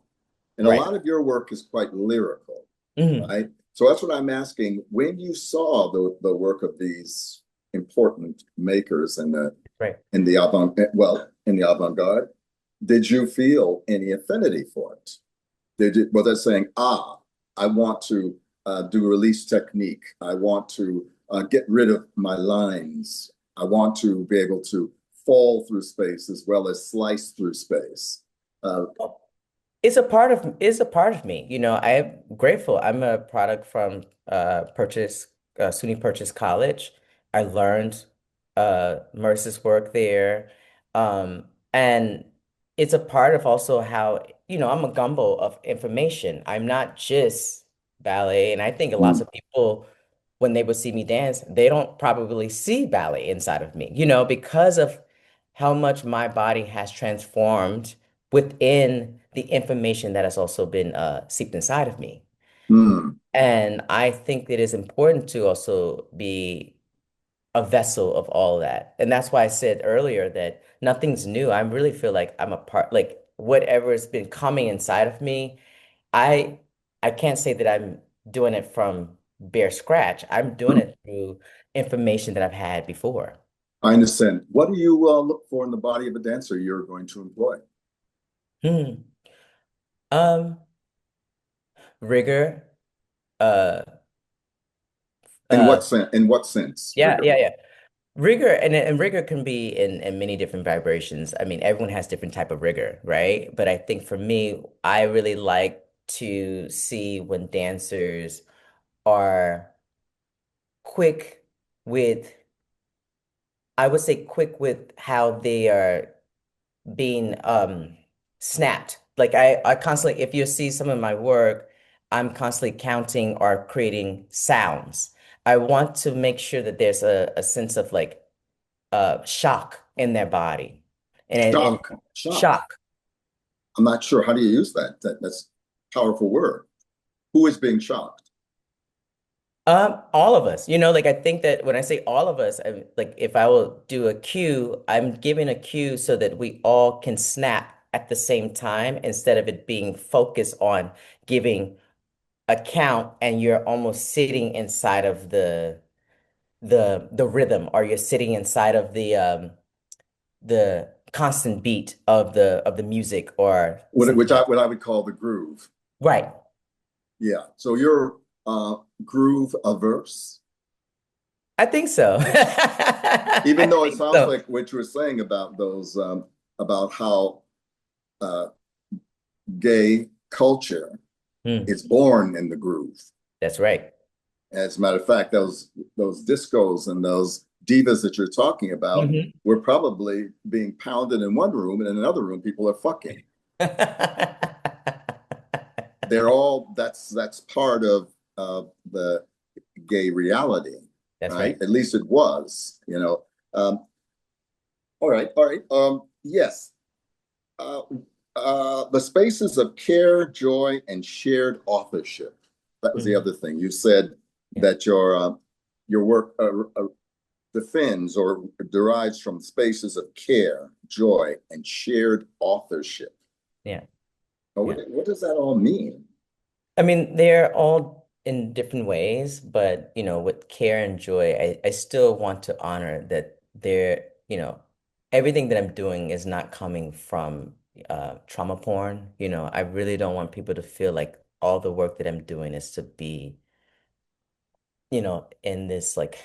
and a Right. lot of your work is quite lyrical, Mhm. right? So that's what I'm asking. When you saw the work of these important makers Right. in the avant-garde, did you feel any affinity for it? Was that saying, I want to do release technique. I want to get rid of my lines. I want to be able to fall through space as well as slice through space. Uh, It's a part of me. I'm grateful. I'm a product from SUNY Purchase College. I learned Merce's work there. And it's a part of also how, I'm a gumbo of information. I'm not just ballet. And I think lots mm, of people, when they would see me dance, they don't probably see ballet inside of me, because of how much my body has transformed within the information that has also been seeped inside of me. mm. And I think it is important to also be a vessel of all that. And that's why I said earlier that nothing's new. I really feel like I'm a part, like whatever has been coming inside of me, I I can't say that I'm doing it from bare scratch. I'm doing it through information that I've had before. I understand. What do you look for in the body of a dancer you're going to employ? Hmm. Um, Rigor, uh, uh, In what sense, yeah, rigor? yeah, yeah. Rigor and rigor can be in many different vibrations. I mean, everyone has different type of rigor, right? But I think for me, I really like to see when dancers are quick with, I would say quick with how they are being snapped. Like I constantly, if you see some of my work, I'm constantly counting or creating sounds. I want to make sure that there's a sense of like shock in their body and Shock. Shock. shock. I'm not sure. How do you use that? That's a powerful word. Who is being shocked? All of us, like I think that when I say all of us, like if I will do a cue, I'm giving a cue so that we all can snap at the same time instead of it being focused on giving a count and you're almost sitting inside of the rhythm or you're sitting inside of the constant beat of the music or something like What I would call the groove. right. Yeah. So you're groove averse, I think so. even I though it think sounds so. like what you were saying about those about how uh, gay culture Hmm, is born in the groove. that's right. As a matter of fact, those discos and those divas that you're talking about Hmm. were probably being pounded in one room, and in another room, people are fucking. They're all that's part of the gay reality, That's right? right. At least it was, you know. All right, all right. Yes. Uh, the spaces of care, joy, and shared authorship. That was the Hmm. other thing. You said Yeah. that your work defends or derives from spaces of care, joy, and shared authorship. Yeah. Yeah. What does that all mean? I mean, they're all in different ways, but with care and joy, I still want to honor that everything that I'm doing is not coming from trauma porn. I really don't want people to feel like all the work that I'm doing is to be, in this like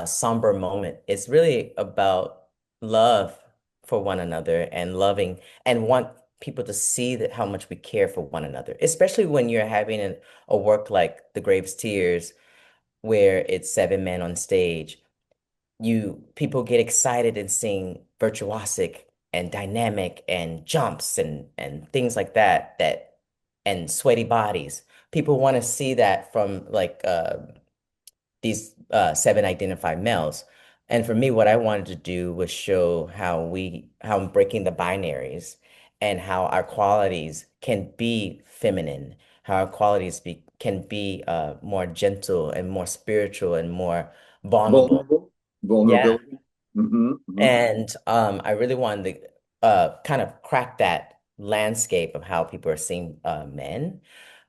somber moment. It's really about love for one another and loving and want people to see that how much we care for one another, especially when you're having a work like The Grave's Tears, where it's seven men on stage. People get excited and sing virtuosic and dynamic and jumps and things like that and sweaty bodies. People want to see that from like these seven identified males. And for me, what I wanted to do was show how I'm breaking the binaries and how our qualities can be feminine, how our can be more gentle and more spiritual and more vulnerable. Vulnerable, Yeah. vulnerability. Hmm. And I really wanted to kind of crack that landscape of how people are seeing men.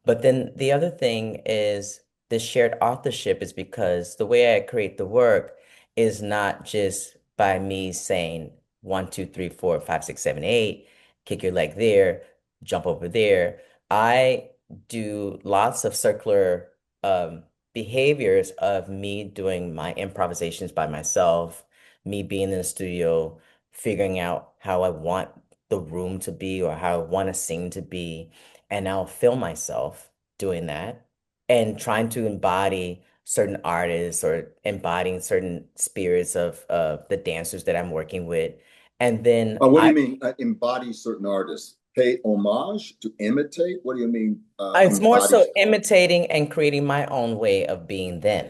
But then the other thing is the shared authorship is because the way I create the work is not just by me saying 1, 2, 3, 4, 5, 6, 7, 8, kick your leg there, jump over there. I do lots of circular um, behaviors of me doing my improvisations by myself, me being in the studio, figuring out how I want the room to be or how I want a scene to be. And I'll film myself doing that and trying to embody certain artists or embodying certain spirits of the dancers that I'm working with. And then What do you mean embody certain artists? Pay homage to imitate? What do you mean it's more embody? so imitating and creating my own way of being them.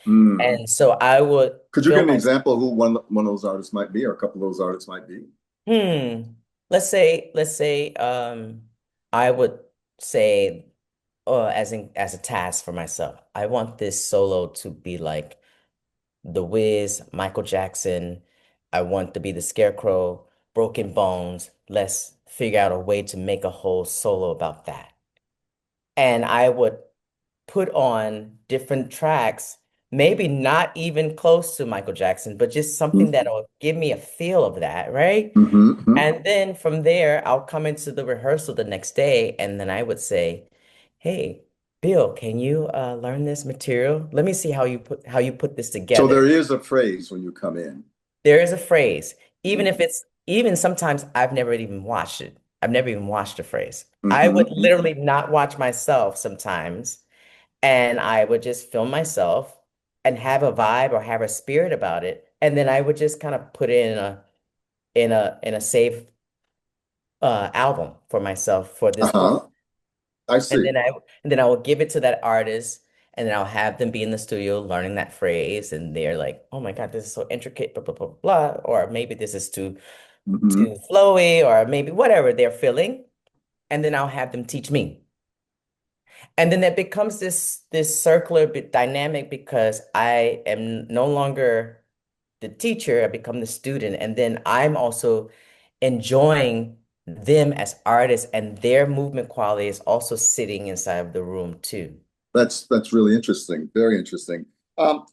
Hmm. And so I would Could you give film me an myself. example who one of those artists might be, or a couple of those artists might be? Let's say, I would say, as a task for myself, I want this solo to be like The Wiz, Michael Jackson. I want to be the Scarecrow, Broken Bones. Let's figure out a way to make a whole solo about that. And I would put on different tracks, maybe not even close to Michael Jackson, but just something that'll give me a feel of that, right? Mm-hmm. And then from there, I'll come into the rehearsal the next day, and then I would say, "Hey, Bill, can you learn this material? Let me see how you put this So together." there is a phrase when you come in. There is a phrase, even if Mm-hmm. it's even sometimes I've never even watched it. I've never even watched the phrase. I would Mm-hmm. literally not watch myself sometimes, and I would just film myself and have a vibe or have a spirit about it, and then I would just kind of put it in a safe album for myself for this work. Uh-huh. I And see. then I will give it to that artist, and then I'll have them be in the studio learning that phrase, and they're like, "Oh my God, this is so intricate, blah blah blah blah," or maybe this is Mm-hmm. too flowy, or maybe whatever they're feeling, and then I'll have them teach me. And then it becomes this circular dynamic because I am no longer the teacher, I become the student, and then I'm also enjoying them as artists, and their movement quality is also sitting inside of the room too. That's really interesting. Very interesting. Um,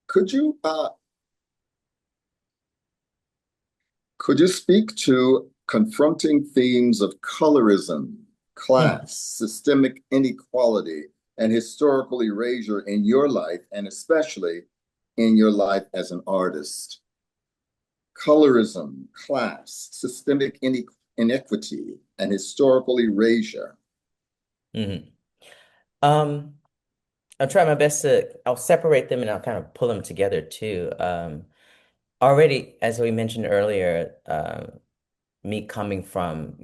could you could you speak to confronting themes of colorism, Mm. class, systemic inequality, and historical erasure in your life, and especially in your life as an artist? Colorism, class, systemic inequity, and historical erasure. Mhm. Um, I'll try my best I'll separate them and I'll kind of pull them together too. Already, as we mentioned earlier, me coming from,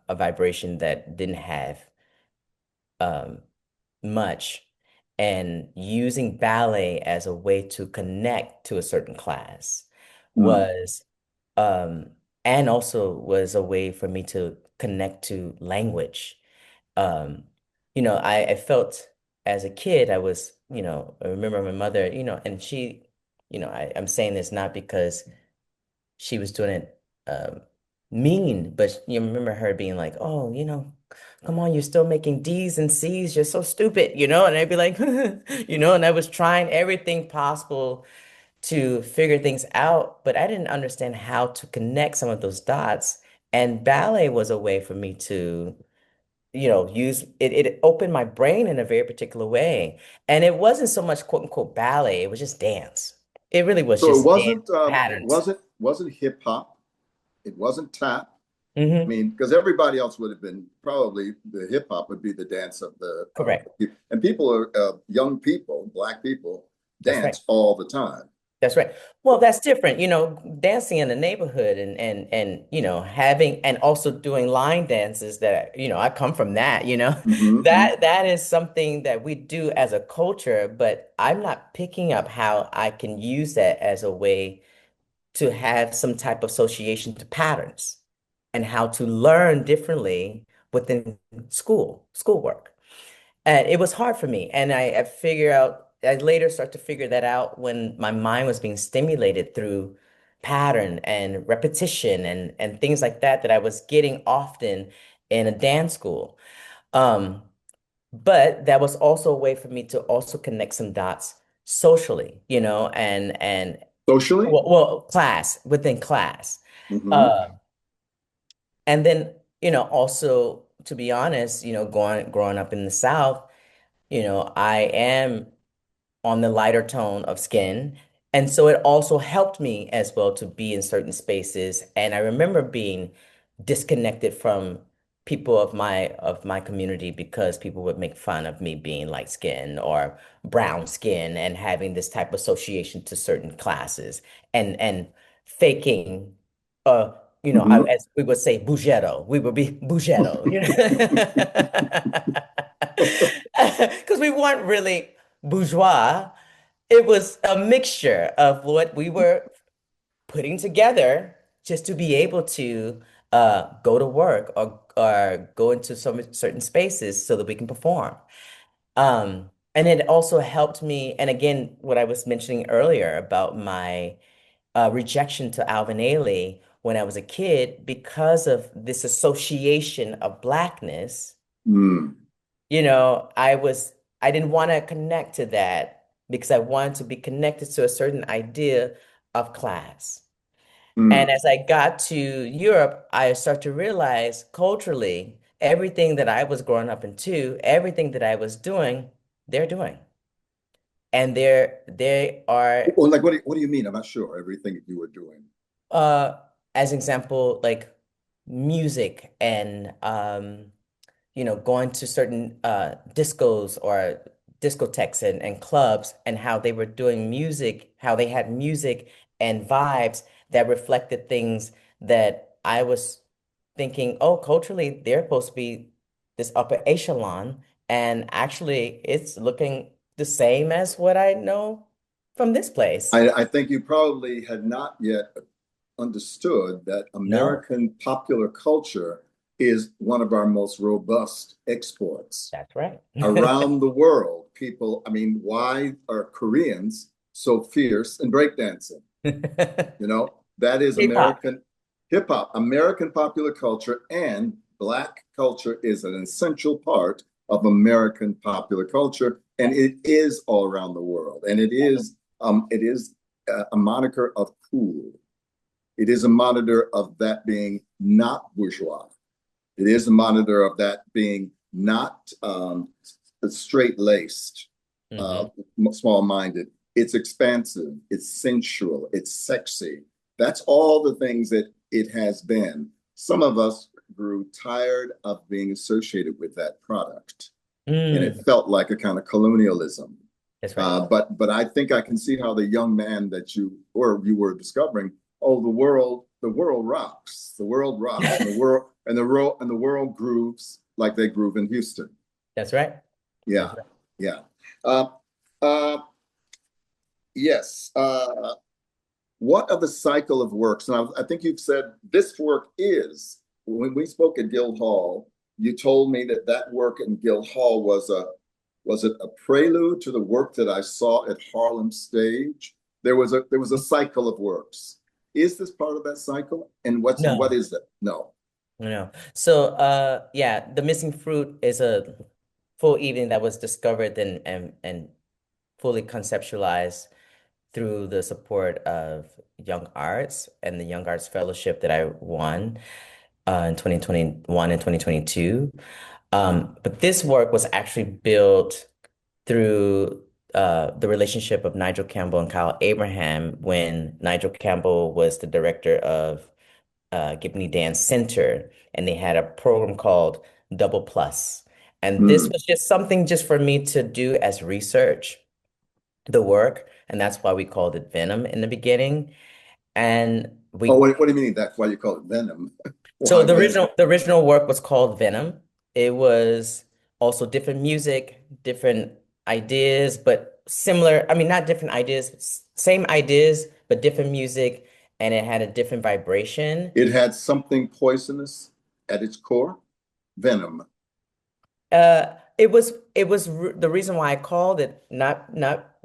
a vibration that didn't have um, much and using ballet as a way to connect to a certain class Mm. was um and also was a way for me to connect to language. Um, I felt as a kid I was, I remember my mother, and she, I'm saying this not because she was doing it mean, but you remember her being like, "Oh, come on, you're still making D's and C's. You're so stupid," and I'd be like, and I was trying everything possible to figure things out, but I didn't understand how to connect some of those dots. And ballet was a way for me to, use it. It opened my brain in a very particular way. And it wasn't so much quote unquote ballet, it was just dance. It really was So it just dance wasn't it patterns. wasn't hip hop. It wasn't tap. I Hmm. mean, because everybody else would have been probably the hip hop would be the dance of Correct. and people are young people, black people That's right. dance all the time. That's right. Well, that's different, dancing in the neighborhood and having and also doing line dances that, I come from that, Hmm. that is something that we do as a culture, but I'm not picking up how I can use that as a way to have some type of association to patterns. and how to learn differently within schoolwork. And it was hard for me. And I later start to figure that out when my mind was being stimulated through pattern and repetition and things like that that I was getting often in a dance school. Um, but that was also a way for me to also connect some dots socially, and Socially? class within class. Hmm. Uh, and then, also to be honest, growing up in the South, I am on the lighter tone of skin. And so it also helped me as well to be in certain spaces. And I remember being disconnected from people of my community because people would make fun of me being light skin or brown skin and having this type of association to certain classes and faking uh Hmm. as we would say bugetto. We would be bugetto, because we weren't really bourgeois. It was a mixture of what we were putting together just to be able to go to work or go into some certain spaces so that we can perform. And it also helped me, and again, what I was mentioning earlier about my rejection to Alvin Ailey when I was a kid because of this association of blackness. Mm. I didn't want to connect to that because I wanted to be connected to a certain idea of class. And Mm. as I got to Europe, I start to realize culturally, everything that I was growing up into, everything that I was doing, they're doing. And they are, Well, like, what do you mean? I'm not sure. Everything you were doing. uh, as example, like music and going to certain discos or discotheques and clubs and how they were doing music, how they had music and vibes that reflected things that I was thinking, oh, culturally, they're supposed to be this upper echelon. And actually, it's looking the same as what I know from this place. I think you probably had not yet understood that No, American popular culture is one of our most robust exports. that's right. Around the world, people, I mean, why are Koreans so fierce in breakdancing? That is K-pop. American hip hop, American popular culture, and Black culture is an essential part of American popular culture, and it is all around the world. And it is a moniker of cool. It is a monitor of that being not bourgeois. It is a monitor of that being not straight laced, uh, Hmm. small minded. It's expansive, it's sensual, it's sexy. That's all the things that it has been. Some of us grew tired of being associated with that product, and it Mm, felt like a kind of colonialism. that's right. But I think I can see how the young man that you were discovering, oh, the world rocks, the world rocks, and the world grooves like they groove in Houston. That's right. That's Yeah, right. yeah. Uh, uh, yes. What of the cycle of works? Now, I think you've said this work is. When we spoke at Guildhall, you told me that that work in Guildhall was it a prelude to the work that I saw at Harlem Stage? There was a cycle of works. Is this part of that cycle? And what No. is that? No. No. So, yeah, the missing fruit is a full evening that was discovered and fully conceptualized through the support of Young Arts and the Young Arts Fellowship that I won in 2021 and 2022. But this work was actually built through the relationship of Nigel Campbell and Kyle Abraham when Nigel Campbell was the director of Gibney Dance Center, and they had a program called Double Plus. And this Mm. was just something just for me to do as research, the work, and that's why we called it Venom in the beginning. And Oh, we what do you mean? That's why you call it Venom? so Why Venom? the original work was called Venom. It was also different music, different ideas, but similar. I mean, not different ideas, same ideas, but different music and it had a different vibration. It had something poisonous at its core, venom. The reason why I called it not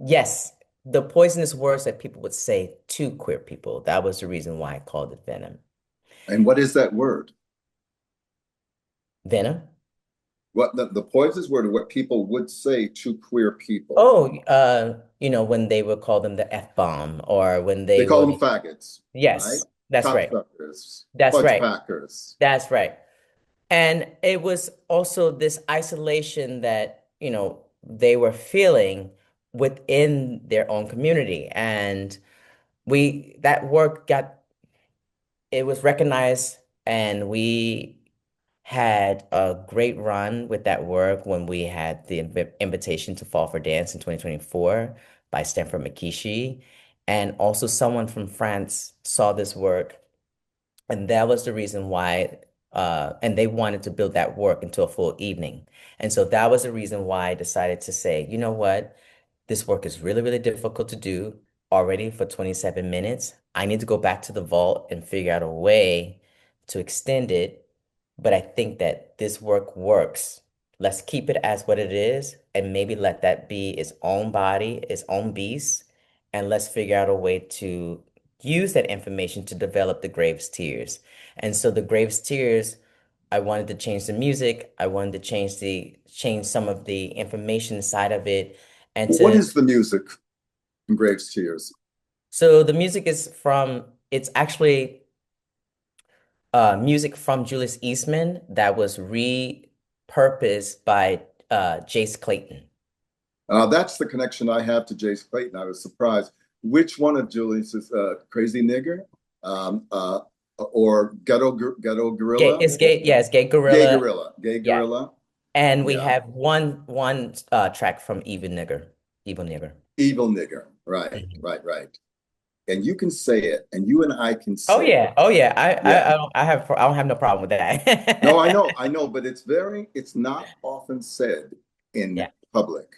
yes, the poisonous words that people would say to queer people. That was the reason why I called it venom. And what is that word? Venom? What the poisonous word, what people would say to queer people. Oh, when they would call them the F-bomb or when They they call them would, faggots, right? yes, that's right. Cocksuckers, That's fudge right. packers. That's right. And it was also this isolation that, they were feeling within their own community. And that work it was recognized, and we had a great run with that work when we had the invitation to Fall for Dance in 2024 by Stanford Makishi. And also someone from France saw this work, and that was the reason why, and they wanted to build that work into a full evening. And so that was the reason why I decided to say, you know what? This work is really, really difficult to do already for 27 minutes. I need to go back to the vault and figure out a way to extend it. But I think that this work works. Let's keep it as what it is and maybe let that be its own body, its own beast. And let's figure out a way to use that information to develop the Graves Tears. And so the Graves Tears, I wanted to change the music. I wanted to change some of the information inside of it and What to is the music in Graves' Tears? so the music is it's actually music from Julius Eastman that was repurposed by Jace Clayton. That's the connection I have to Jace Clayton. I was surprised. Which one of Julius's Crazy Nigger or Ghetto Gorilla? It's Gay Gorilla. Gay Yeah. Gorilla. And we Yeah, have one track from Evil Nigger. Evil Nigger. Evil Nigger. Right, Mhm. right, right. And you can say it, and you and I can Oh say it. yeah. Oh yeah. Yeah. I don't have no problem with No, that. I know, but it's not often said in Yeah. public.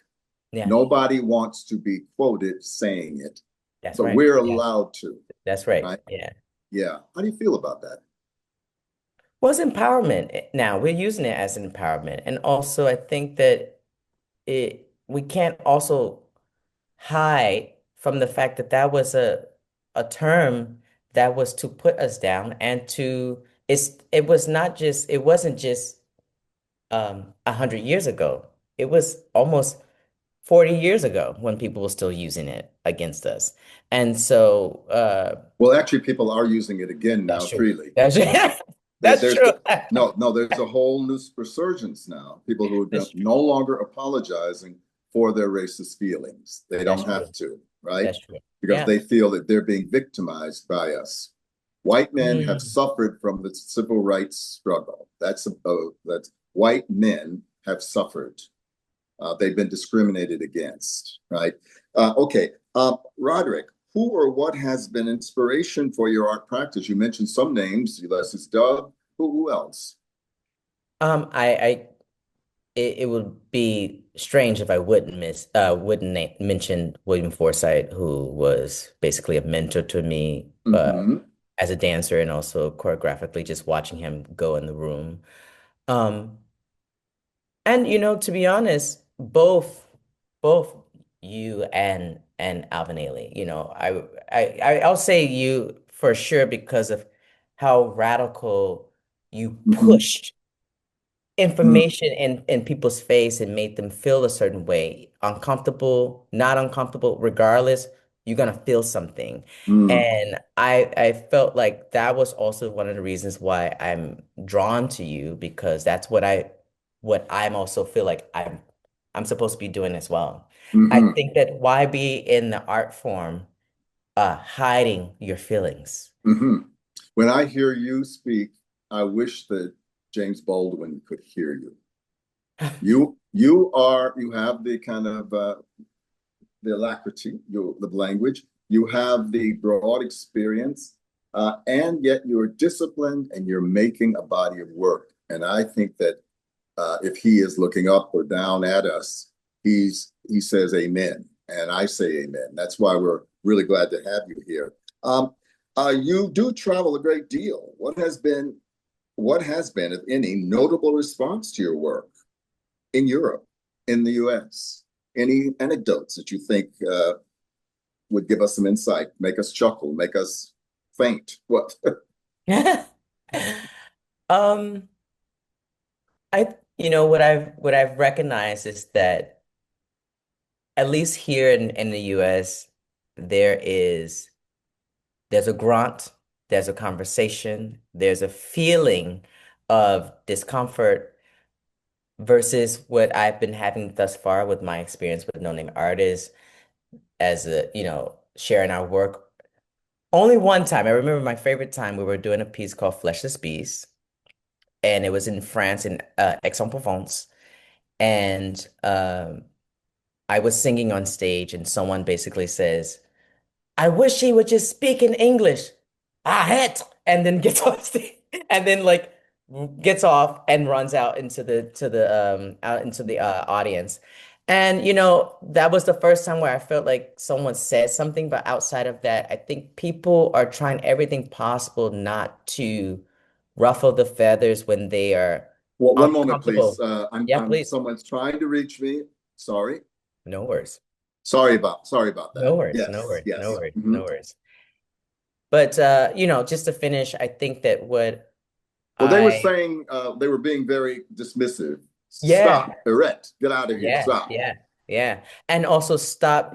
Yeah. Nobody wants to be quoted saying it, That's but right. we're Yeah. allowed to, That's right. right? Yeah. Yeah. How do you feel about that? Was empowerment. Now we're using it as an empowerment. And also I think that we can't also hide from the fact that that was a term that was to put us down and it wasn't just 100 years ago. It was almost 40 years ago when people were still using it against us. And so Well, actually, people are using it again that's now true. freely. That's that's There's true. the, no, there's a whole new resurgence now. People who are That's true. no longer apologizing for their racist feelings. They That's don't true. have to, right? That's true. Because Yeah. they feel that they're being victimized by us. White men have Mm, suffered from the civil rights struggle. That's white men have suffered. They've been discriminated against, right? Okay, Roderick, who or what has been inspiration for your art practice? You mentioned some names, Ulysses Dove. Who else? I it would be strange if I wouldn't mention William Forsythe, who was basically a mentor to me Mm-hmm. as a dancer and also choreographically, just watching him go in the room. Um, and to be honest, both you and Alvin Ailey, I'll say you for sure because of how radical you Mm-hmm. pushed information in people's face and made them feel a certain way, uncomfortable, not uncomfortable, regardless, you're gonna feel something. Mm-hmm. And I felt like that was also one of the reasons why I'm drawn to you because that's what I'm also feel like I'm supposed to be doing as well. I Mm-hmm. think that why be in the art form hiding your feelings? Mm-hmm. When I hear you speak, I wish that James Baldwin could hear you. You have the kind of the alacrity, the language. You have the broad experience, and yet you're disciplined and you're making a body of work. And I think that if he is looking up or down at us, he says amen, and I say amen. That's why we're really glad to have you here. Um, You do travel a great deal. What has been, if any, notable response to your work in Europe, in the US? Any anecdotes that you think would give us some insight, make us chuckle, make us faint? What? Um, what I've recognized is that at least here in the US, there is there's a grunt, there's a conversation, there's a feeling of discomfort versus what I've been having thus far with my experience with no-name artists as sharing our work. Only one time, I remember my favorite time, we were doing a piece called Fleshless Beast, and it was in France in Aix-en-Provence. And I was singing on stage, and someone basically says, I wish he would just speak in English. Ah, het, and then gets off stage, and then like gets off and runs out into the audience. And that was the first time where I felt like someone said something, but outside of that, I think people are trying everything possible not to ruffle the feathers when they are Well, one moment, please. uncomfortable. Yeah, please. Someone's trying to reach me. Sorry. No worries. Sorry about that. No worries. No Yes, worries. No yes. worries. No Mhm. worries. But just to finish, I think that what Well, they were I saying they were being very dismissive. yeah, Stop, erect, get out of here, yeah, stop. yeah, yeah. And also stop,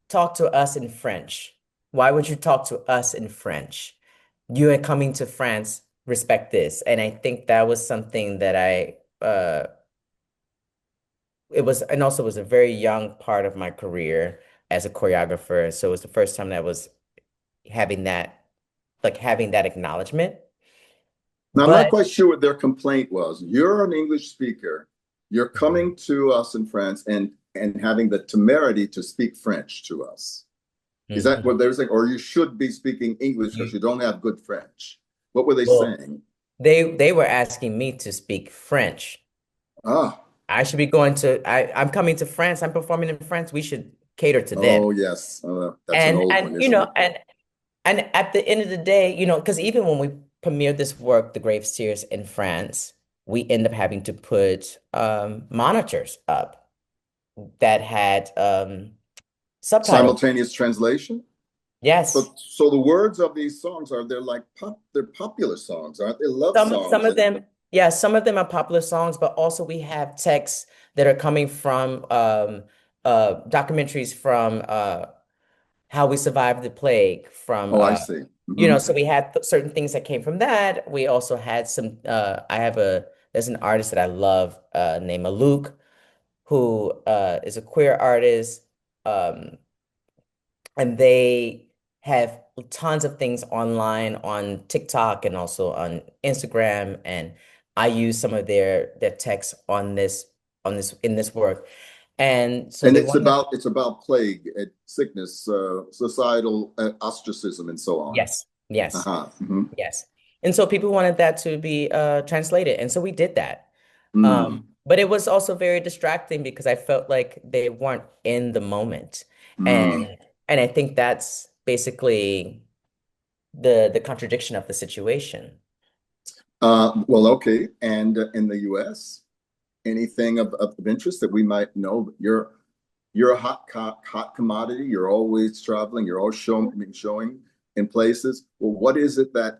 talk to us in French. Why would you talk to us in French? You are coming to France, respect this. And I think that was something that it was, and also was a very young part of my career as a choreographer. So it was the first time that I was having that, like having that acknowledgement. Now, I'm not But quite sure what their complaint was. You're an English speaker. You're Mhm. coming to us in France and having the temerity to speak French to us. Is that what Mhm. they're saying? Or you should be speaking English because You, you don't have good French. What were they well, saying? they were asking me to speak French. Ah, I should be going to I'm coming to France. I'm performing in France. We should cater to them. oh yes. That's an And old and one, you isn't know, it? and at the end of the day, because even when we premiered this work, The Grave Seers in France, we end up having to put monitors up that had subtitles. Simultaneous translation? Yes. So the words of these songs they're popular songs, aren't they? Love Some songs. of And them, yeah, some of them are popular songs, but also we have texts that are coming from documentaries from How We Survived the Plague, from oh, I see. Hmm. so we had certain things that came from that. We also had some there's an artist that I love named Luke, who is a queer artist. And they have tons of things online on TikTok and also on Instagram. And I use some of their text on this in this work. And so And they it's wanted, about it's about plague, sickness, societal ostracism, and so on. yes, yes, Uh-huh. Hmm. yes. And so people wanted that to be translated. And so we did that. Mm. But it was also very distracting because I felt like they weren't in the moment. And Mm. and I think that's basically the contradiction of the situation. Well, okay. And in the U.S., anything of interest that we might know? You're a hot commodity. You're always traveling. You're always showing in places. Well, what is it that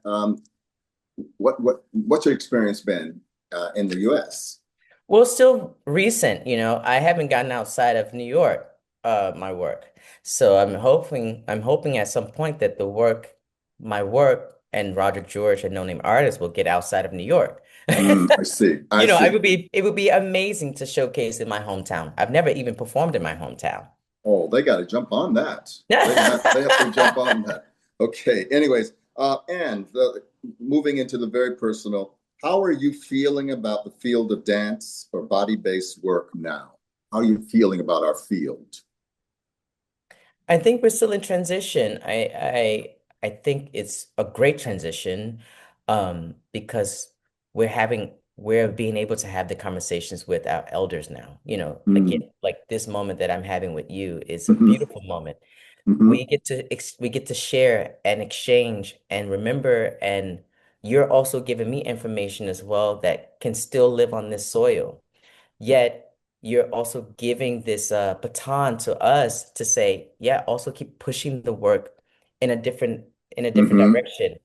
what's your experience been in the U.S.? Well, still recent, I haven't gotten outside of New York, my work. So I'm hoping at some point that my work and Roderick George and No Name Artists will get outside of New York. I see. I It see. would be amazing to showcase in my hometown. I've never even performed in my hometown. Oh, they got to jump on that. They have to jump on that. Okay. Anyways, and moving into the very personal, how are you feeling about the field of dance or body-based work now? How are you feeling about our field? I think we're still in transition. I think it's a great transition, because we're being able to have the conversations with our elders now. Again, Mm. like this moment that I'm having with you is a Hmm. beautiful moment. Hmm. We get to share and exchange and remember, and you're also giving me information as well that can still live on this soil. Yet you're also giving this baton to us to say, yeah, also keep pushing the work in a different Hmm. direction.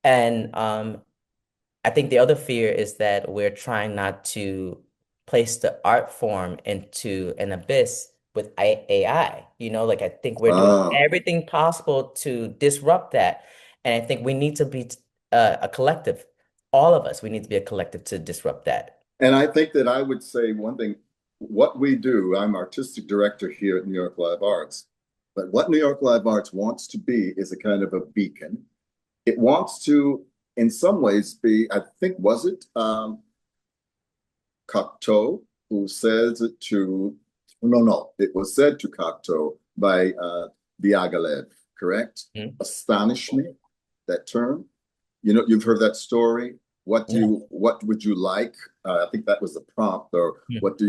And I think the other fear is that we're trying not to place the art form into an abyss with AI. Like I think we're doing Ah. everything possible to disrupt that. And I think we need to be a collective. All of us, we need to be a collective to disrupt that. And I think that I would say one thing, what we do, I'm artistic director here at New York Live Arts, but what New York Live Arts wants to be is a kind of a beacon. It wants to, in some ways, be, I think, was it Cocteau who says it to, no, no, it was said to Cocteau by Diaghilev, correct? Mhm. Astonish me, that term. You know, you've heard that story. Yeah. What would you like? I think that was the prompt, or Yeah. what do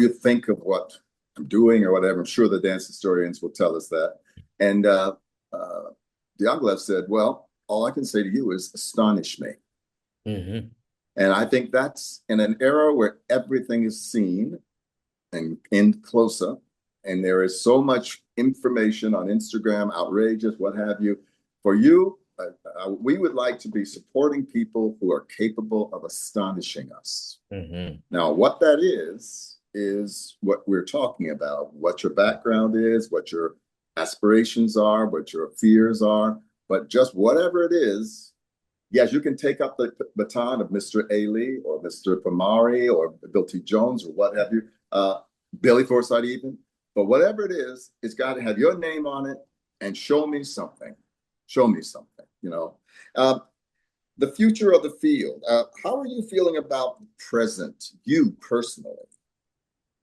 you think of what I'm doing, or whatever? I'm sure the dance historians will tell us that. And uh, Diaghilev said, "Well, all I can say to you is astonish me." Hmm. And I think that's in an era where everything is seen and in close up, and there is so much information on Instagram, outrageous, what have you. For you, we would like to be supporting people who are capable of astonishing us. Hmm. Now, what that is what we're talking about, what your background is, what your aspirations are, what your fears are, but just whatever it is, yes, you can take up the baton of Mr. Ailey or Mr. Pamari or Bill T. Jones or what have you, Billy Forsythe even. But whatever it is, it's got to have your name on it and show me something. Show me something, you know. The future of the field. How are you feeling about the present, you personally,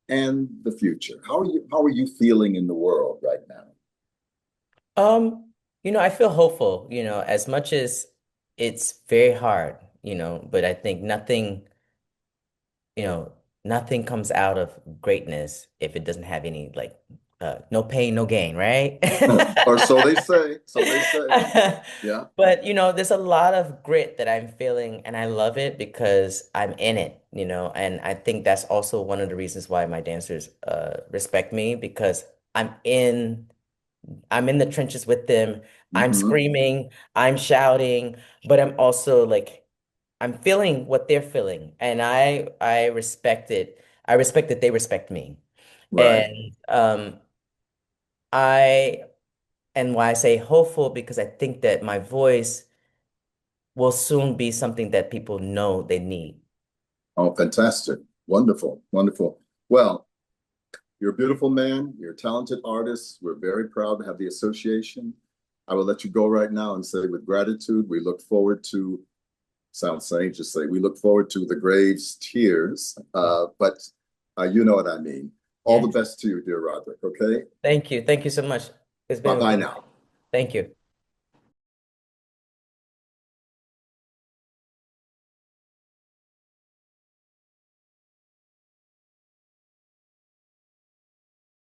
and the future? How are you feeling in the world right now? I feel hopeful, as much as it's very hard, but I think you know, nothing comes out of greatness if it doesn't have any like no pain, no gain, right? Or so they say. So they say. Yeah. But there's a lot of grit that I'm feeling and I love it because I'm in it, and I think that's also one of the reasons why my dancers respect me because I'm in the trenches with them. I'm Mm-hmm. screaming, I'm shouting, but I'm also like I'm feeling what they're feeling, and I respect it. I respect that they respect me. Right. And I and why I say hopeful because I think that my voice will soon be something that people know they need. Oh, fantastic. Wonderful. Wonderful. Well, you're a beautiful man. You're a talented artist. We're very proud to have the association. I will let you go right now and say with gratitude, we look forward to, sounds strange to say, we look forward to the grave's tears. But you know what I mean. All the Yes. best to you, dear Roderick. Okay. Thank you. Thank you so much. It's Bye been a bye pleasure. now. Thank you.